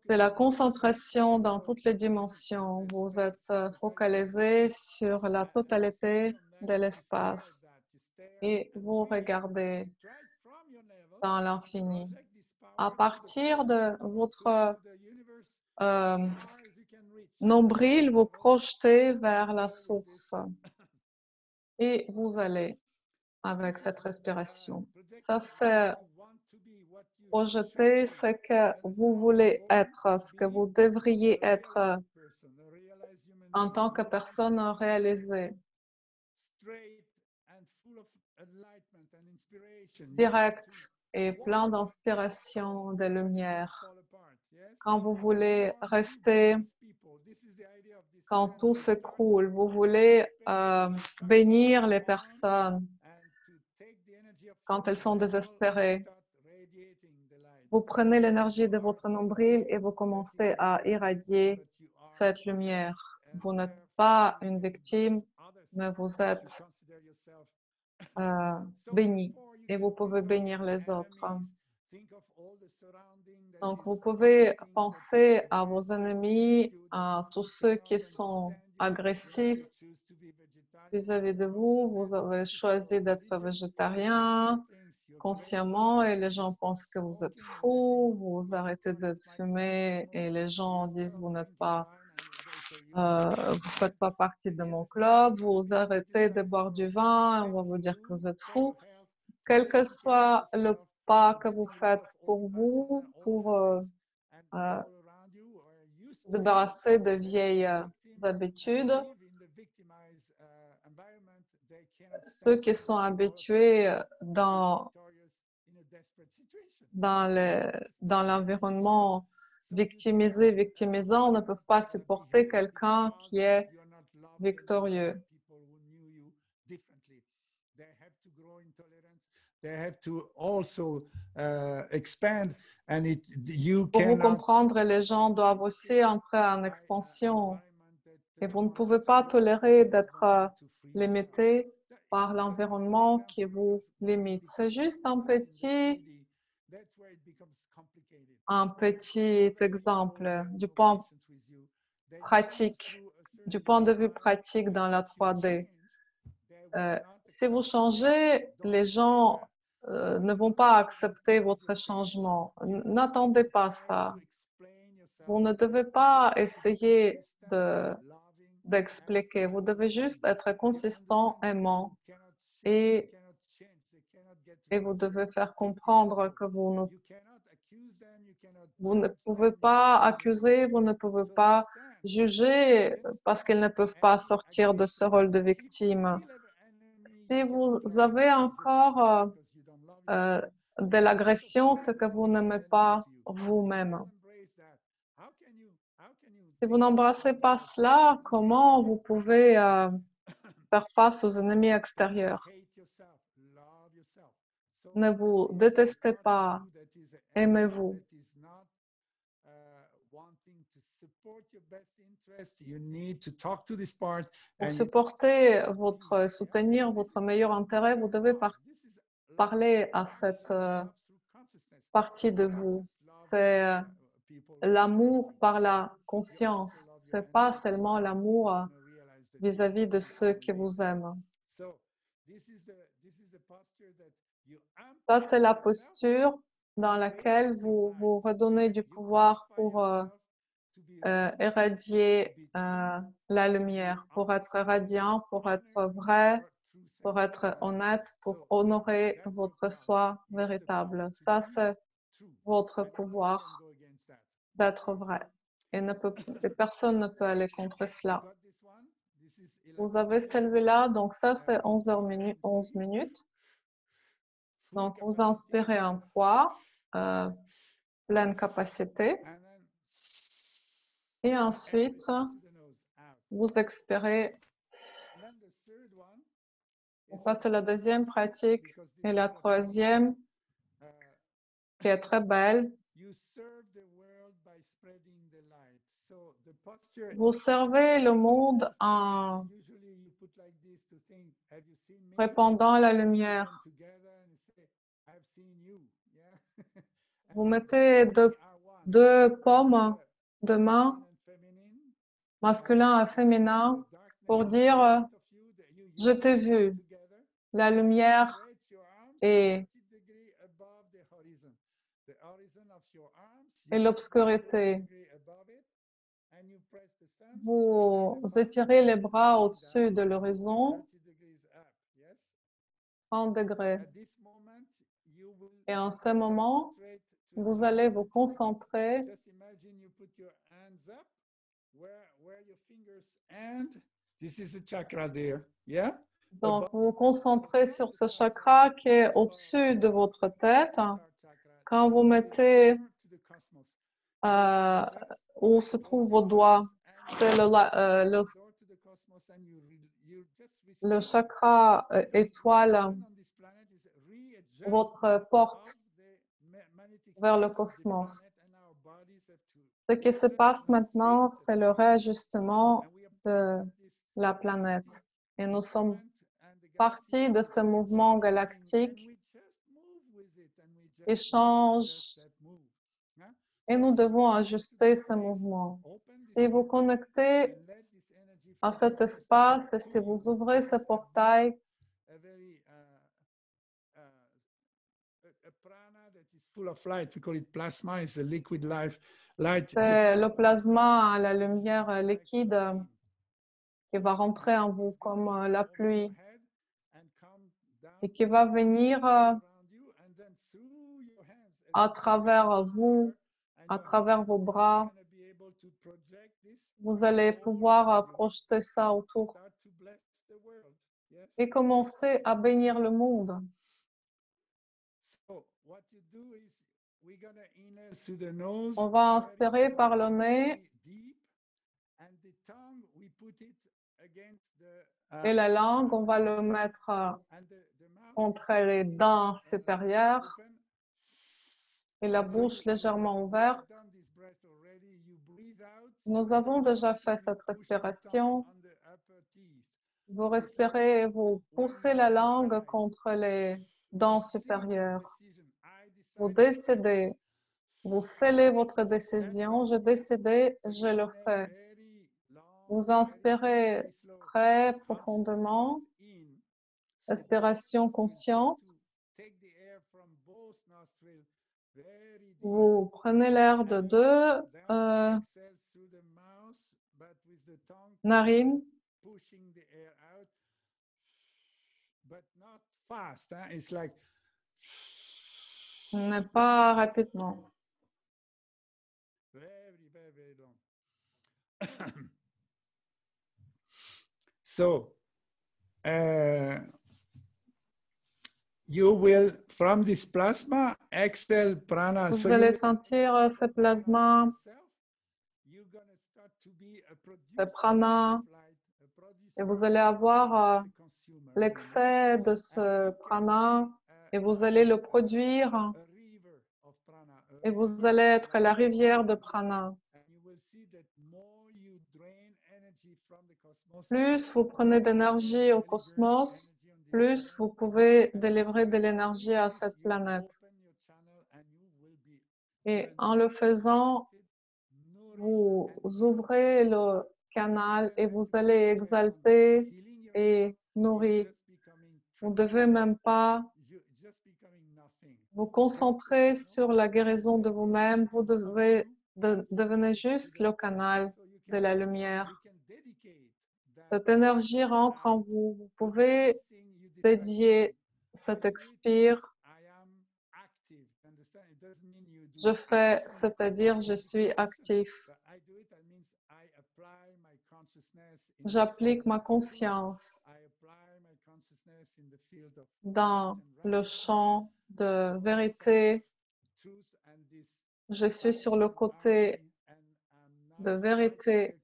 C'est la concentration dans toutes les dimensions. Vous êtes focalisé sur la totalité de l'espace et vous regardez dans l'infini. À partir de votre nombril, vous projetez vers la source et vous allez avec cette respiration. Ça, c'est projeter ce que vous voulez être, ce que vous devriez être en tant que personne réalisée. Direct et plein d'inspiration, de lumière. Quand vous voulez rester, quand tout s'écroule, vous voulez bénir les personnes quand elles sont désespérées. Vous prenez l'énergie de votre nombril et vous commencez à irradier cette lumière. Vous n'êtes pas une victime, mais vous êtes béni et vous pouvez bénir les autres. Donc, vous pouvez penser à vos ennemis, à tous ceux qui sont agressifs vis-à-vis de vous. Vous avez choisi d'être végétarien consciemment et les gens pensent que vous êtes fou. Vous arrêtez de fumer et les gens disent vous n'êtes pas, vous faites pas partie de mon club. Vous arrêtez de boire du vin, on va vous dire que vous êtes fou. Quel que soit le pas que vous faites pour vous, pour se débarrasser de vieilles habitudes, ceux qui sont habitués dans l'environnement victimisé, victimisant, ne peuvent pas supporter quelqu'un qui est victorieux. Pour vous comprendre, les gens doivent aussi entrer en expansion et vous ne pouvez pas tolérer d'être limité par l'environnement qui vous limite. C'est juste un petit exemple du point pratique. du point de vue pratique dans la 3D. Si vous changez, les gens ne vont pas accepter votre changement. N'attendez pas ça. Vous ne devez pas essayer d'expliquer. Vous devez juste être consistant, aimant, et, et vous devez faire comprendre que vous ne pouvez pas accuser, vous ne pouvez pas juger parce qu'ils ne peuvent pas sortir de ce rôle de victime. Si vous avez encore de l'agression, c'est que vous n'aimez pas vous-même. Si vous n'embrassez pas cela, comment vous pouvez faire face aux ennemis extérieurs? Ne vous détestez pas, aimez-vous. Pour soutenir votre meilleur intérêt, vous devez parler à cette partie de vous. C'est l'amour par la conscience. C'est pas seulement l'amour vis-à-vis de ceux qui vous aiment. Ça, c'est la posture dans laquelle vous vous redonnez du pouvoir pour éradier la lumière, pour être radiant, pour être vrai, pour être honnête, pour honorer votre soi véritable. Ça, c'est votre pouvoir d'être vrai. Et personne ne peut aller contre cela. Vous avez celui-là, donc ça, c'est 11 minutes. Donc, vous inspirez en 3, pleine capacité. Et ensuite, vous expirez. Ça, c'est la deuxième pratique. Et la troisième, qui est très belle. Vous servez le monde en répandant la lumière. Vous mettez deux paumes de main, masculin et féminin, pour dire « Je t'ai vu ». La lumière et l'obscurité. Vous étirez les bras au-dessus de l'horizon, 30 degrés. Et en ce moment, vous allez vous concentrer donc vous vous concentrez sur ce chakra qui est au-dessus de votre tête. Quand vous mettez où se trouvent vos doigts, c'est le chakra étoile, votre porte vers le cosmos. Ce qui se passe maintenant, c'est le réajustement de la planète. Et nous sommes partie de ce mouvement galactique qui change et nous devons ajuster ce mouvement. Si vous connectez à cet espace et si vous ouvrez ce portail, c'est le plasma, la lumière liquide qui va rentrer en vous comme la pluie et qui va venir à travers vous, à travers vos bras. Vous allez pouvoir projeter ça autour et commencer à bénir le monde. On va inspirer par le nez et la langue, on va le mettre contre les dents supérieures et la bouche légèrement ouverte. Nous avons déjà fait cette respiration. Vous respirez et vous poussez la langue contre les dents supérieures. Vous décidez, vous scellez votre décision. Je décide, je le fais. Vous inspirez très profondément, respiration consciente. Vous prenez l'air de deux narines. Mais pas rapidement. So, you will, from this plasma, exhale prana. Vous So allez sentir ce plasma, ce prana, et vous allez avoir l'excès de ce prana et vous allez le produire et vous allez être la rivière de prana. Plus vous prenez d'énergie au cosmos, plus vous pouvez délivrer de l'énergie à cette planète. Et en le faisant, vous ouvrez le canal et vous allez exalter et nourrir. Vous ne devez même pas vous concentrer sur la guérison de vous-même. Vous devez devenir juste le canal de la lumière. Cette énergie rentre en vous. Vous pouvez dédier cet expire. Je fais, c'est-à-dire je suis actif. J'applique ma conscience dans le champ de vérité. Je suis sur le côté de vérité.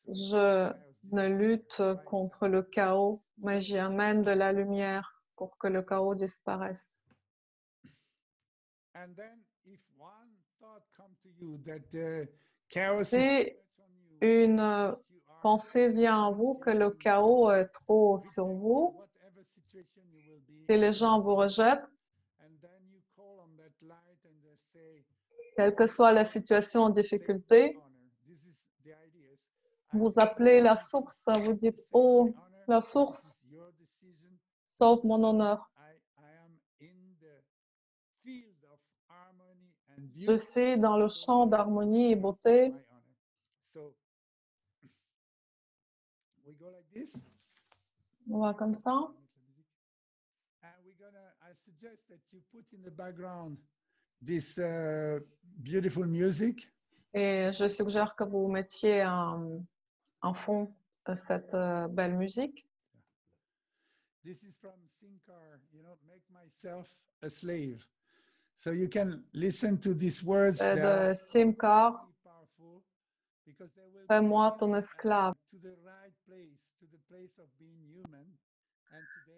Je ne lutte contre le chaos, mais j'y amène de la lumière pour que le chaos disparaisse. Si une pensée vient à vous que le chaos est trop sur vous, si les gens vous rejettent, quelle que soit la situation en difficulté, vous appelez la source, vous dites « Oh, la source, sauve mon honneur. Je suis dans le champ d'harmonie et beauté. » On va comme ça. Et je suggère que vous mettiez en fond cette belle musique. This is from Sinkar, make myself a slave. So you can listen to these words. C'est de Simkar. Fais-moi ton esclave.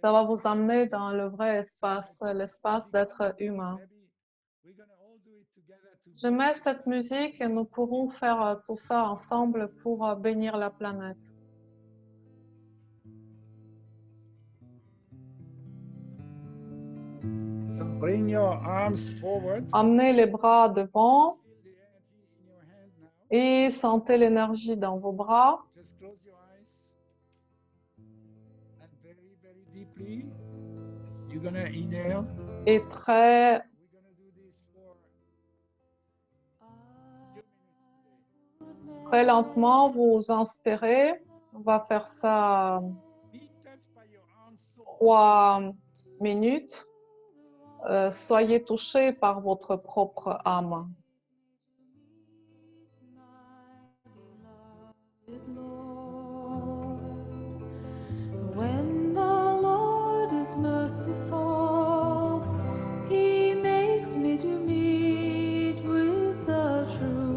Ça va vous amener dans le vrai espace, l'espace d'être humain. Je mets cette musique et nous pourrons faire tout ça ensemble pour bénir la planète. So bring your arms forward. Amenez les bras devant et sentez l'énergie dans vos bras. Just close your eyes. And very, very deeply, you're going to inhale. Et très lentement, vous inspirez. On va faire ça 3 minutes. Soyez touchés par votre propre âme. When the Lord is merciful, He makes me to meet with the truth.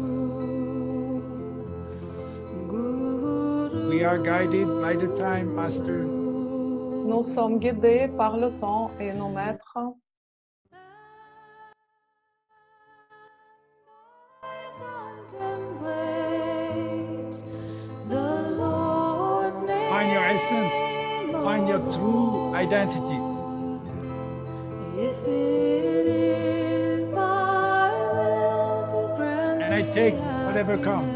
We are guided by the time, Master. Nous sommes guidés par le temps et nos maîtres. Find your essence. Find your true identity. If it is thy will to grant And I take whatever comes.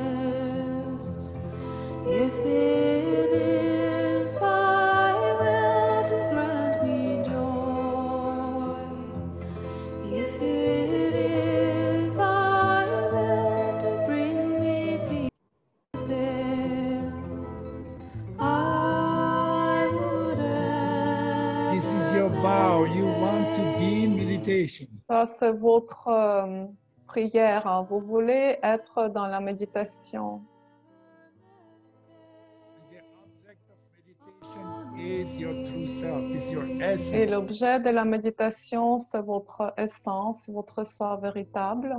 Now you want to be in meditation. Ça, c'est votre prière, hein. Vous voulez être dans la méditation. The object of meditation is your true self, is your Et essence. l'objet de la méditation, c'est votre essence, votre soi véritable.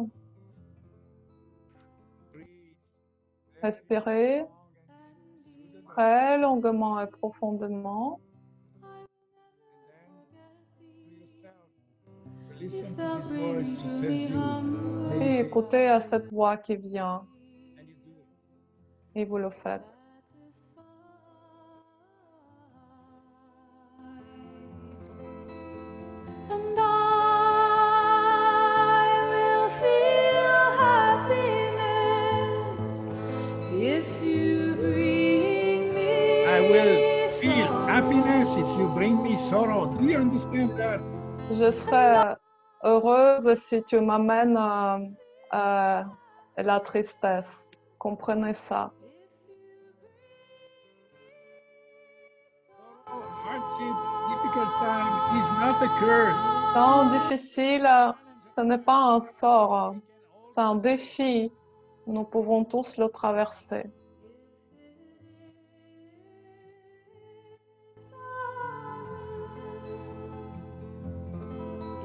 Respirez très longuement et profondément. Listen to this voice who tells you, Et meditate, écoutez à cette voix qui vient and you do it. et vous le faites. And I will feel happiness if you bring me I will feel sorrow. happiness if you bring me sorrow. Do you understand that? Je serai heureuse si tu m'amènes la tristesse. Comprenez ça. Sorrow, hardship, difficult time is not a curse. Temps difficile, ce n'est pas un sort, c'est un défi. Nous pouvons tous le traverser.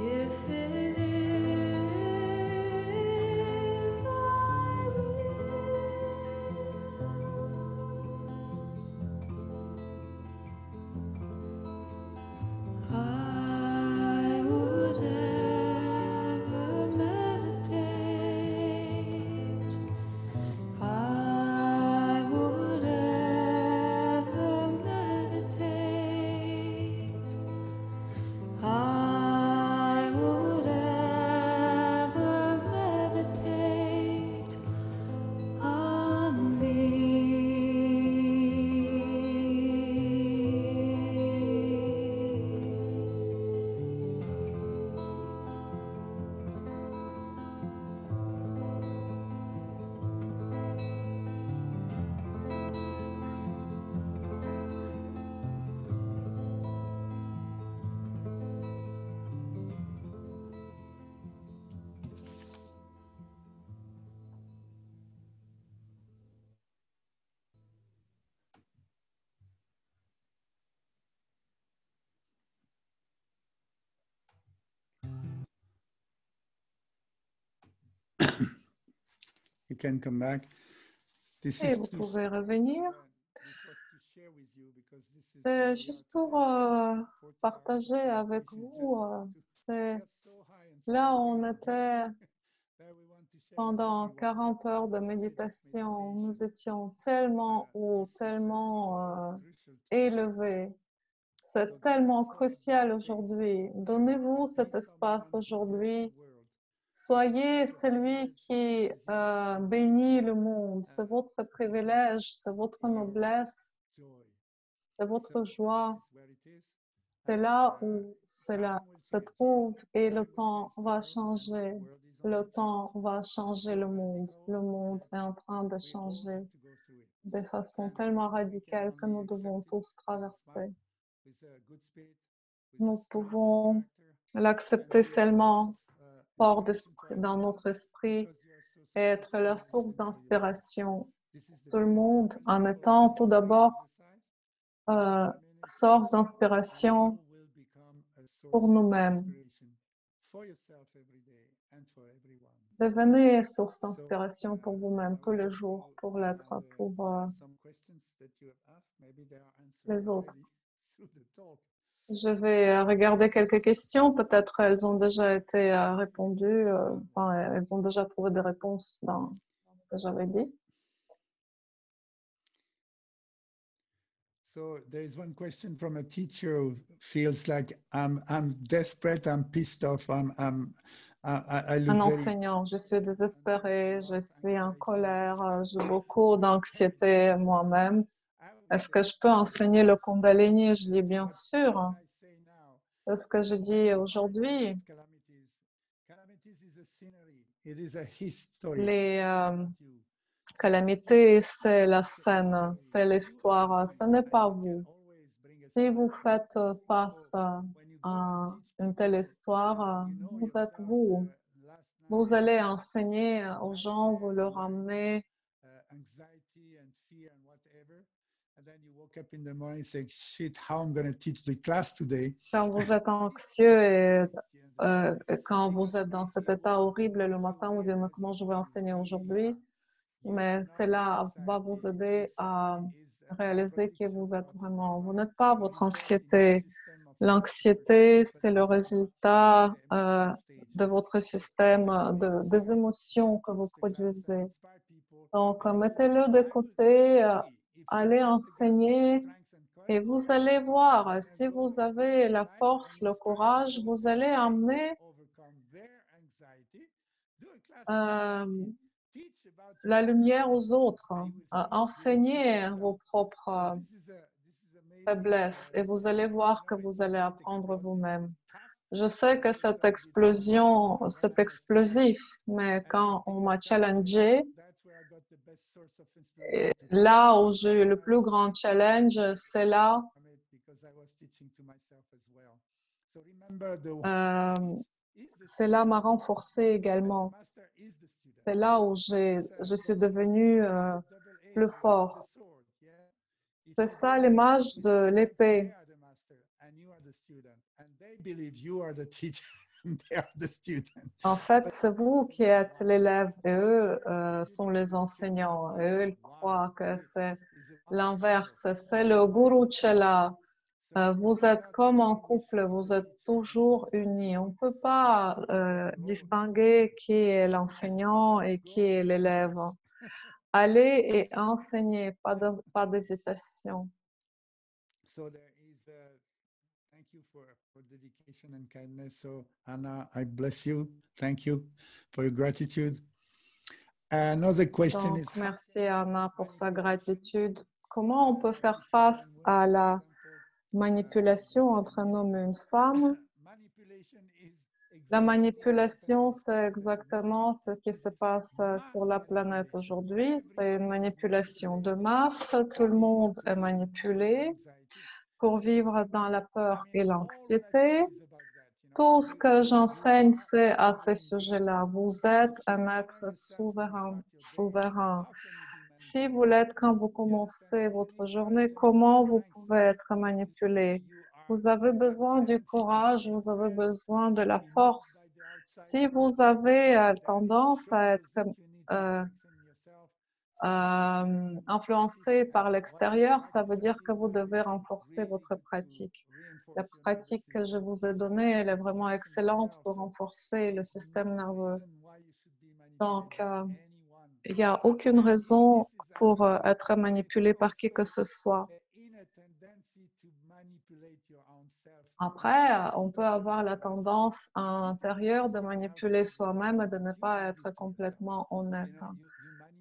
If it is thy will, I would ever meditate. I would ever meditate. I would ever meditate on You can come back. This Et is vous to, pouvez revenir. this was to share with you because this is C'est the juste real pour time. 40 partager hours avec meditation vous. C'est just so high and so là, deep on that était we want to share with pendant everyone 40 heures de this state of méditation. Nous meditation. étions tellement hauts, This is tellement so crucial to élevés. C'est tellement crucial aujourd'hui. Donnez-vous cet espace aujourd'hui. Soyez celui qui bénit le monde. C'est votre privilège, c'est votre noblesse, c'est votre joie. C'est là où cela se trouve et le temps va changer. Le temps va changer le monde. Le monde est en train de changer de façon tellement radicale que nous devons tous traverser. Nous pouvons l'accepter seulement fort d'esprit, dans notre esprit et être la source d'inspiration. Tout le monde en étant tout d'abord source d'inspiration pour nous-mêmes. Devenez source d'inspiration pour vous-même tous les jours, pour l'être, pour les autres. Je vais regarder quelques questions. Peut-être elles ont déjà été répondues. Enfin, elles ont déjà trouvé des réponses dans ce que j'avais dit. So there is one question from a teacher who feels like I'm desperate, I'm pissed off, I Un look very enseignant, je suis désespérée, je suis en colère, j'ai beaucoup d'anxiété moi-même. Est-ce que je peux enseigner le Kundalini? Je dis bien sûr. C'est ce que je dis aujourd'hui. Les calamités, c'est la scène, c'est l'histoire, ce n'est pas vous. Si vous faites face une telle histoire, vous êtes vous. Vous allez enseigner aux gens, vous leur amenez anxiety and fear and whatever. And then you woke up in the morning saying, shit, how I'm going to teach the class today. quand vous êtes anxieux et quand vous êtes dans cet état horrible le matin, vous dites, mais comment je vais enseigner aujourd'hui? Mais cela va vous aider à réaliser qui vous êtes vraiment. Vous n'êtes pas votre anxiété. L'anxiété, c'est le résultat de votre système, des émotions que vous produisez. Donc, mettez-le de côté, allez enseigner et vous allez voir, si vous avez la force, le courage, vous allez amener la lumière aux autres, enseigner vos propres faiblesses et vous allez voir que vous allez apprendre vous-même. Je sais que cette explosion, c'est explosif, mais quand on m'a challengé, et là où j'ai eu le plus grand challenge, c'est là, c'est là m'a renforcé également. C'est là où je suis devenue plus fort. C'est ça l'image de l'épée. En fait, c'est vous qui êtes l'élève et eux sont les enseignants. Et eux, ils croient que c'est l'inverse. C'est le guru Chela. Vous êtes comme en couple, vous êtes toujours unis. On ne peut pas distinguer qui est l'enseignant et qui est l'élève. Allez et enseignez, pas d'hésitation. So there is thank you for dedication and kindness. So Anna, I bless you. Thank you for your gratitude. Another question Donc, is merci Anna pour sa gratitude. Comment on peut faire face à la manipulation entre un homme et une femme? La manipulation, c'est exactement ce qui se passe sur la planète aujourd'hui. C'est une manipulation de masse. Tout le monde est manipulé pour vivre dans la peur et l'anxiété. Tout ce que j'enseigne, c'est à ce sujet-là. Vous êtes un être souverain. Si vous l'êtes quand vous commencez votre journée, comment vous pouvez être manipulé? Vous avez besoin du courage, vous avez besoin de la force. Si vous avez tendance à être influencé par l'extérieur, ça veut dire que vous devez renforcer votre pratique. La pratique que je vous ai donnée, elle est vraiment excellente pour renforcer le système nerveux. Donc, il n'y a aucune raison pour être manipulé par qui que ce soit. Après, on peut avoir la tendance à l'intérieur de manipuler soi-même et de ne pas être complètement honnête.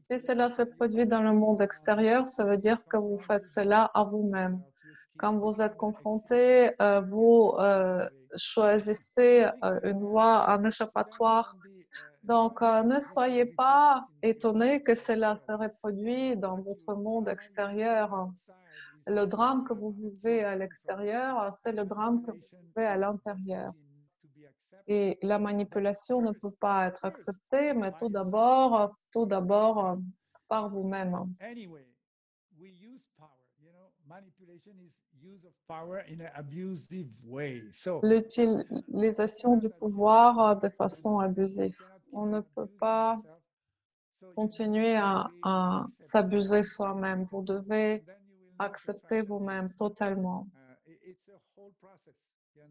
Si cela se produit dans le monde extérieur, ça veut dire que vous faites cela à vous-même. Quand vous êtes confronté, vous choisissez une voie, un échappatoire. Donc, ne soyez pas étonnés que cela se reproduit dans votre monde extérieur. Le drame que vous vivez à l'extérieur, c'est le drame que vous vivez à l'intérieur. Et la manipulation ne peut pas être acceptée, mais tout d'abord par vous-même. L'utilisation du pouvoir de façon abusive. On ne peut pas continuer à s'abuser soi-même. Vous devez accepter vous-même totalement.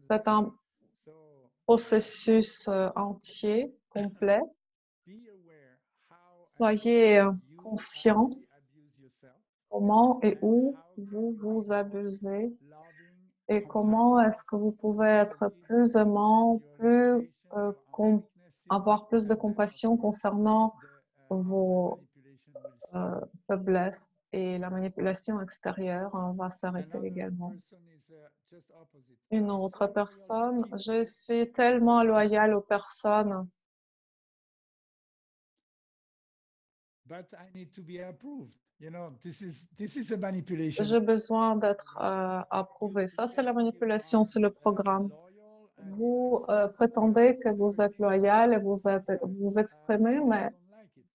C'est un processus entier, complet. Soyez conscient comment et où vous vous abusez et comment est-ce que vous pouvez être plus aimant, avoir plus de compassion concernant vos faiblesses et la manipulation extérieure va s'arrêter également. Une autre personne, je suis tellement loyale aux personnes. J'ai besoin d'être approuvé. Ça, c'est la manipulation, c'est le programme. vous prétendez que vous êtes loyal et vous exprimez, mais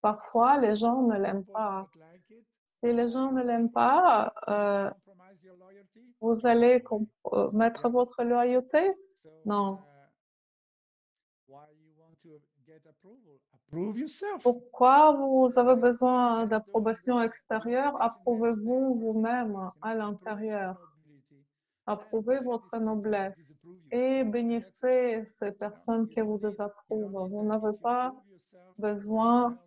parfois les gens ne l'aiment pas. Si les gens ne l'aiment pas, vous allez mettre votre loyauté? Non. Pourquoi vous avez besoin d'approbation extérieure? Approuvez-vous vous-même à l'intérieur. Approuvez votre noblesse et bénissez ces personnes qui vous désapprouvent. Vous n'avez pas besoin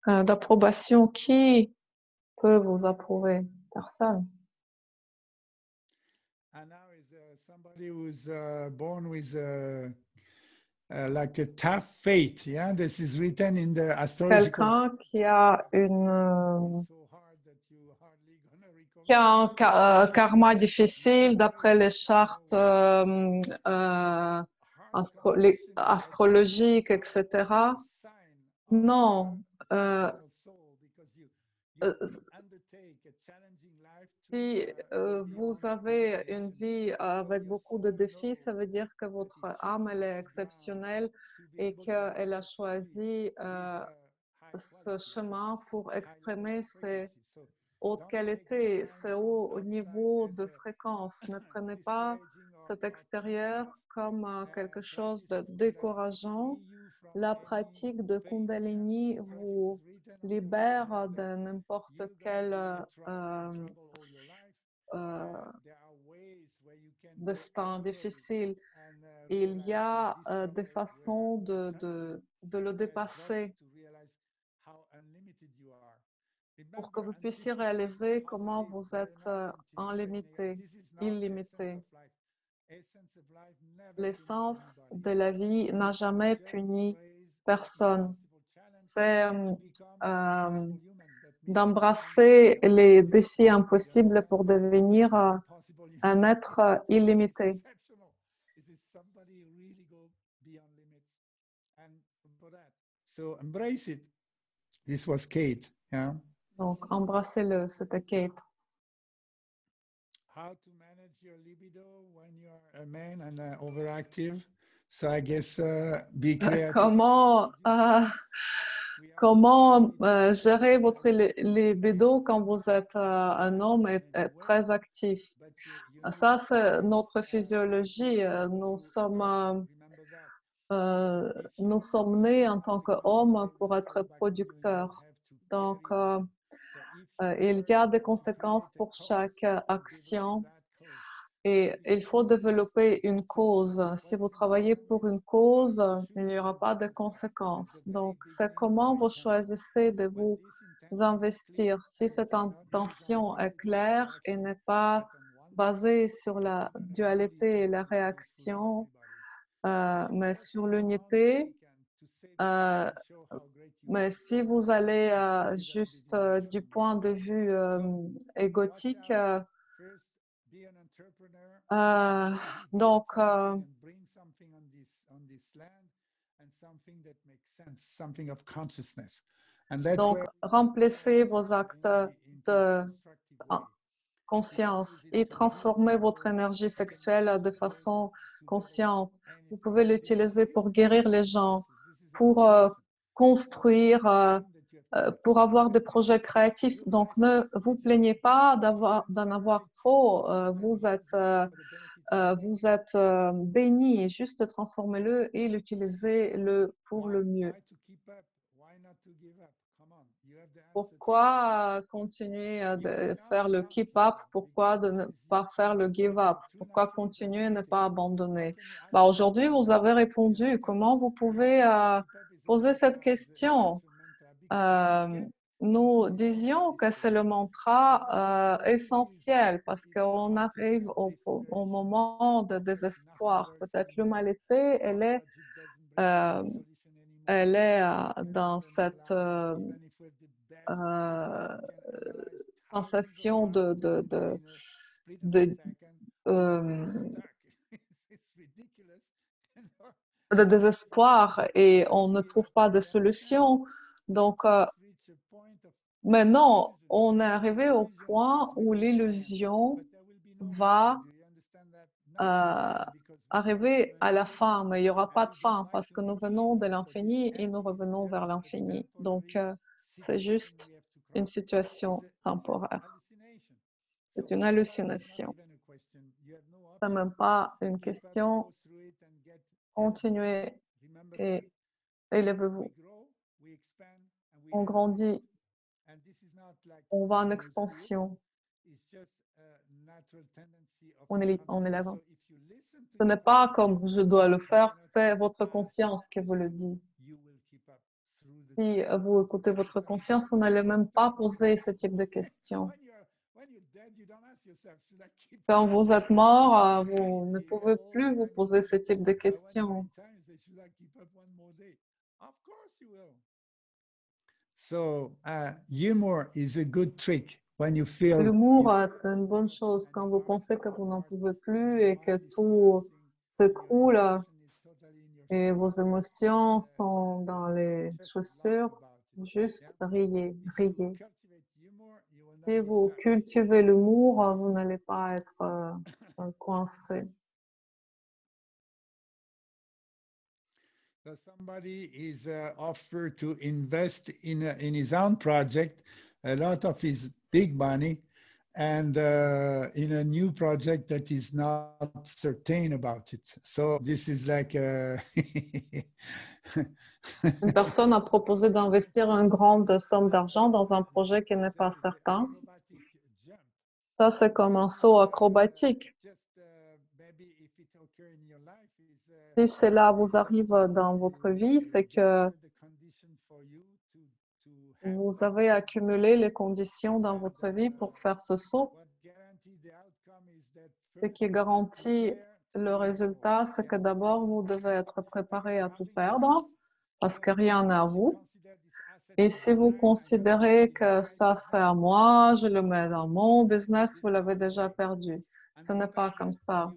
d'approbation. Qui peut vous approuver? Personne. And now is somebody who's born with like a tough fate. Yeah, this is written in the astrological. Quelqu'un qui a une So hard that you hardly gonna recover. qui a un karma difficile d'après les chartes astrologiques, etc. Non. Si vous avez une vie avec beaucoup de défis, ça veut dire que votre âme elle est exceptionnelle et qu'elle a choisi ce chemin pour exprimer ses haute qualité, c'est haut niveau de fréquence. Ne prenez pas cet extérieur comme quelque chose de décourageant. La pratique de Kundalini vous libère de n'importe quel destin difficile. Il y a des façons de le dépasser pour que vous puissiez réaliser comment vous êtes illimité. L'essence de la vie n'a jamais puni personne. C'est d'embrasser les défis impossibles pour devenir un être illimité. So embrace it. This was Kate. Yeah. Donc, embrassez-le, c'était Kate. How to manage your libido when you are a man and overactive? So I guess be creative. Comment gérer votre libido quand vous êtes un homme et très actif? Ça, c'est notre physiologie. Nous sommes nés en tant qu'hommes pour être producteurs. Donc, il y a des conséquences pour chaque action et il faut développer une cause. Si vous travaillez pour une cause, il n'y aura pas de conséquences. Donc, c'est comment vous choisissez de vous investir. Si cette intention est claire et n'est pas basée sur la dualité et la réaction, mais sur l'unité, mais si vous allez juste du point de vue égotique, donc remplissez vos actes de conscience et transformez votre énergie sexuelle de façon consciente. Vous pouvez l'utiliser pour guérir les gens, pour construire, pour avoir des projets créatifs. Donc, ne vous plaignez pas d'en avoir trop. Vous êtes béni. Juste transformez-le et l'utilisez-le pour le mieux. Pourquoi continuer à faire le keep up? Pourquoi de ne pas faire le give up? Pourquoi continuer à ne pas abandonner? Aujourd'hui, vous avez répondu. Comment vous pouvez poser cette question? Nous disions que c'est le mantra essentiel parce qu'on arrive au moment de désespoir. Peut-être l'humanité, elle est dans cette sensation de désespoir et on ne trouve pas de solution. Donc, maintenant, on est arrivé au point où l'illusion va arriver à la fin, mais il n'y aura pas de fin parce que nous venons de l'infini et nous revenons vers l'infini. Donc, c'est juste une situation temporaire. C'est une hallucination. Ce n'est même pas une question. Continuez et élevez-vous. On grandit, on va en expansion, on élève. Ce n'est pas comme je dois le faire, c'est votre conscience qui vous le dit. Si vous écoutez votre conscience, vous n'allez même pas poser ce type de questions. Quand vous êtes mort, vous ne pouvez plus vous poser ce type de questions. So, humor is a good trick when you feel L'humour est une bonne chose quand vous pensez que vous n'en pouvez plus et que tout s'écroule et vos émotions sont dans les chaussures. Juste riez, riez. Si vous cultivez l'humour, vous n'allez pas être coincé. So somebody is offered to invest in his own project a lot of his big money and in a new project that is not certain about it. So this is like Une personne a proposé d'investir une grande somme d'argent dans un projet qui n'est pas certain. Ça, c'est comme un saut acrobatique. Si cela vous arrive dans votre vie, c'est que vous avez accumulé les conditions dans votre vie pour faire ce saut. Ce qui garantit le résultat, c'est que d'abord, vous devez être préparé à tout perdre parce que rien n'est à vous. Et si vous considérez que ça, c'est à moi, je le mets dans mon business, vous l'avez déjà perdu. Ce n'est pas comme ça.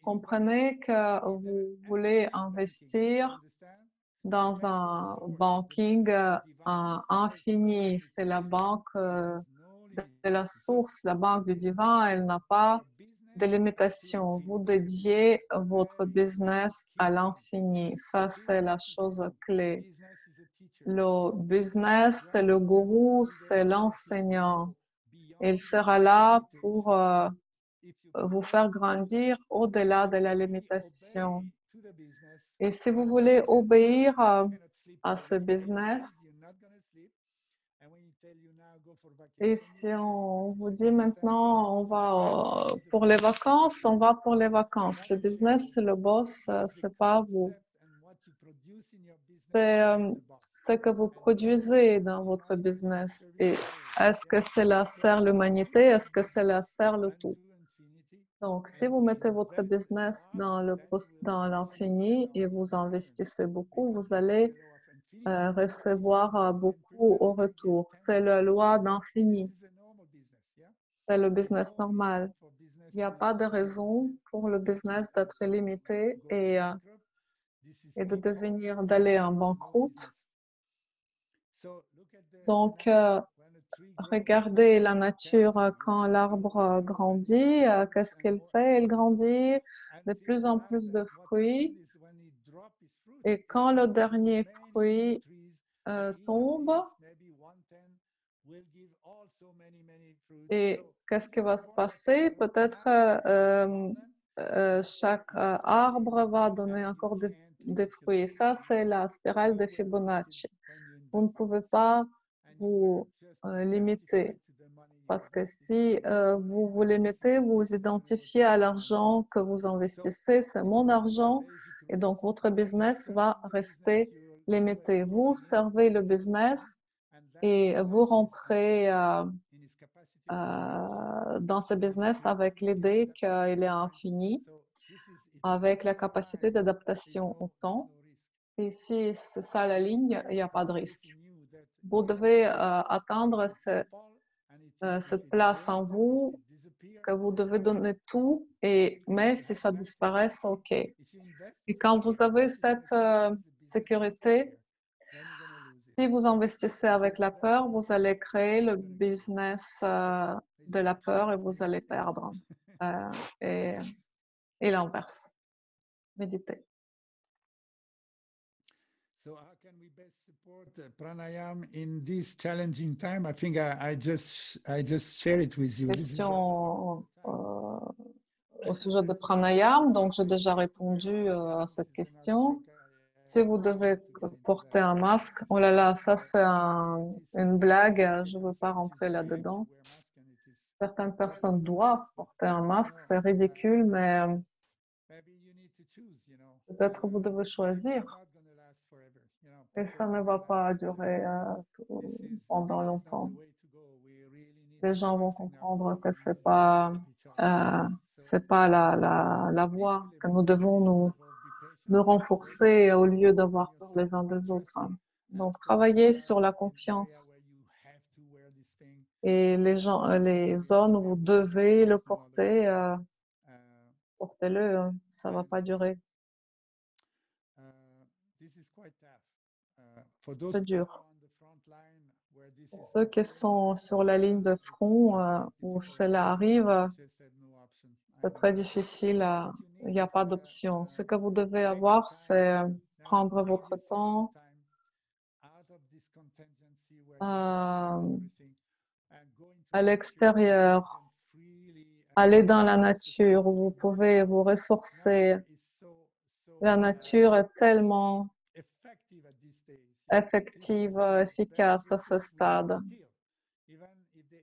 Comprenez que vous voulez investir dans un banking infini. C'est la banque de la source, la banque du divin. Elle n'a pas de limitation. Vous dédiez votre business à l'infini. Ça, c'est la chose clé. Le business, c'est le gourou, c'est l'enseignant. Il sera là pour vous faire grandir au-delà de la limitation. Et si vous voulez obéir à ce business, et si on vous dit maintenant on va pour les vacances, on va pour les vacances. Le business, c'est le boss, c'est pas vous. C'est ce que vous produisez dans votre business. Et est-ce que cela sert l'humanité? Est-ce que cela sert le tout? Donc, si vous mettez votre business dans l'infini et vous investissez beaucoup, vous allez recevoir beaucoup au retour. C'est la loi d'infini. C'est le business normal. Il n'y a pas de raison pour le business d'être limité et d'aller en banqueroute. Donc, regardez la nature quand l'arbre grandit. Qu'est-ce qu'il fait? Il grandit de plus en plus de fruits. Et quand le dernier fruit tombe, et qu'est-ce qui va se passer? Peut-être chaque arbre va donner encore des fruits. Ça, c'est la spirale de Fibonacci. Vous ne pouvez pas vous limiter parce que si vous vous limitez, vous vous identifiez à l'argent que vous investissez. C'est mon argent et donc votre business va rester limité. Vous servez le business et vous rentrez dans ce business avec l'idée qu'il est infini, avec la capacité d'adaptation au temps. Et si c'est ça la ligne, il n'y a pas de risque. Vous devez atteindre cette place en vous, que vous devez donner tout, mais si ça disparaît, c'est OK. Et quand vous avez cette sécurité, si vous investissez avec la peur, vous allez créer le business de la peur et vous allez perdre. Et et l'inverse. Méditez. So how can we best support pranayam in this challenging time? I think I just share it with you. This is Question au sujet de pranayam, donc j'ai déjà répondu à cette question. Si vous devez porter un masque, oh là là, ça c'est une blague, je ne veux pas rentrer là-dedans. Certaines personnes doivent porter un masque, c'est ridicule, mais peut-être vous devez choisir. Et ça ne va pas durer pendant longtemps. Les gens vont comprendre que c'est pas la voie, que nous devons nous renforcer au lieu d'avoir peur les uns des autres. Donc, travailler sur la confiance. Et les zones où vous devez le porter, portez-le, ça va pas durer. C'est dur. Pour ceux qui sont sur la ligne de front, où cela arrive, c'est très difficile. Il n'y a pas d'option. Ce que vous devez avoir, c'est prendre votre temps, à l'extérieur, aller dans la nature où vous pouvez vous ressourcer. La nature est tellement effective, efficace à ce stade.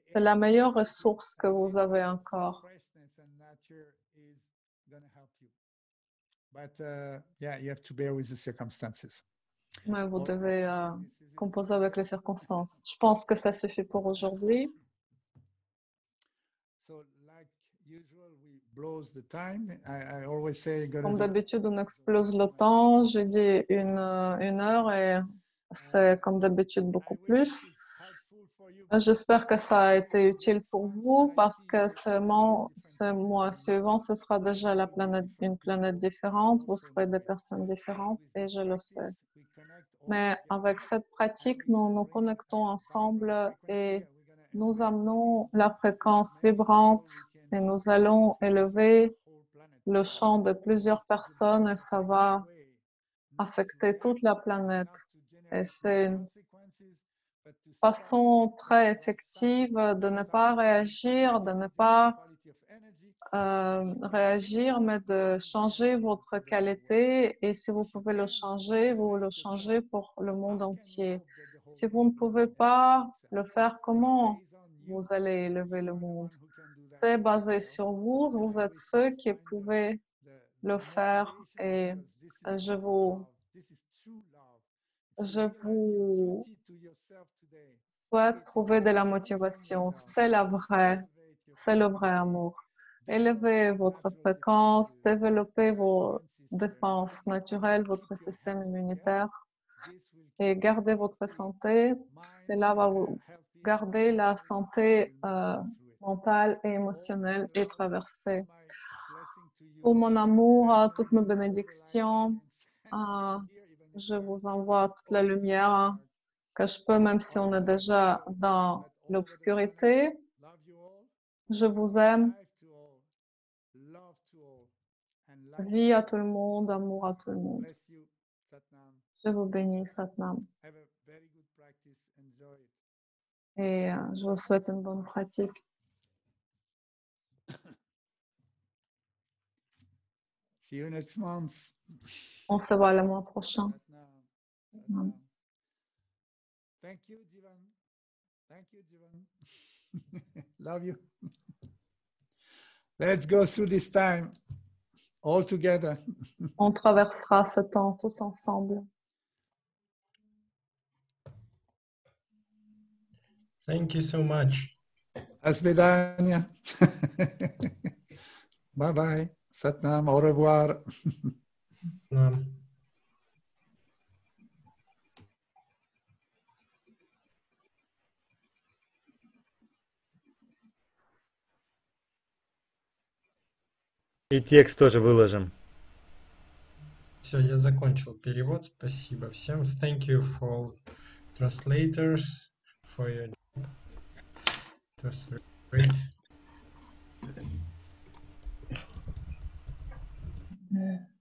C'est la meilleure ressource que vous avez encore. Mais vous devez composer avec les circonstances. Je pense que ça suffit pour aujourd'hui. Comme d'habitude, on explose le temps. J'ai dit une heure et c'est comme d'habitude beaucoup plus. J'espère que ça a été utile pour vous parce que ce mois suivant, ce sera déjà une planète différente. Vous serez des personnes différentes et je le sais. Mais avec cette pratique, nous nous connectons ensemble et nous amenons la fréquence vibrante et nous allons élever le champ de plusieurs personnes et ça va affecter toute la planète. Et c'est une façon très effective de ne pas réagir, de ne pas réagir, mais de changer votre qualité. Et si vous pouvez le changer, vous le changez pour le monde entier. Si vous ne pouvez pas le faire, comment vous allez élever le monde? C'est basé sur vous. Vous êtes ceux qui pouvez le faire. Et je vous souhaite trouver de la motivation. C'est le vrai amour. Élevez votre fréquence, développez vos défenses naturelles, votre système immunitaire et gardez votre santé. Cela va vous garder la santé mentale et émotionnelle et traverser. Pour mon amour, toutes mes bénédictions, je vous envoie toute la lumière que je peux, même si on est déjà dans l'obscurité. Je vous aime. Vie à tout le monde, amour à tout le monde. Je vous bénis, Satnam. Et je vous souhaite une bonne pratique. See you next month. On se voit le mois prochain. Thank you, Jivan. Thank you, Jivan. Love you. Let's go through this time all together. On traversera ce temps tous ensemble. Thank you so much. Asvedanya. Bye bye. Satnam, au revoir. И текст тоже выложим. Все, я закончил перевод. Спасибо всем. Thank you for translators, for your job. It was great. Mm.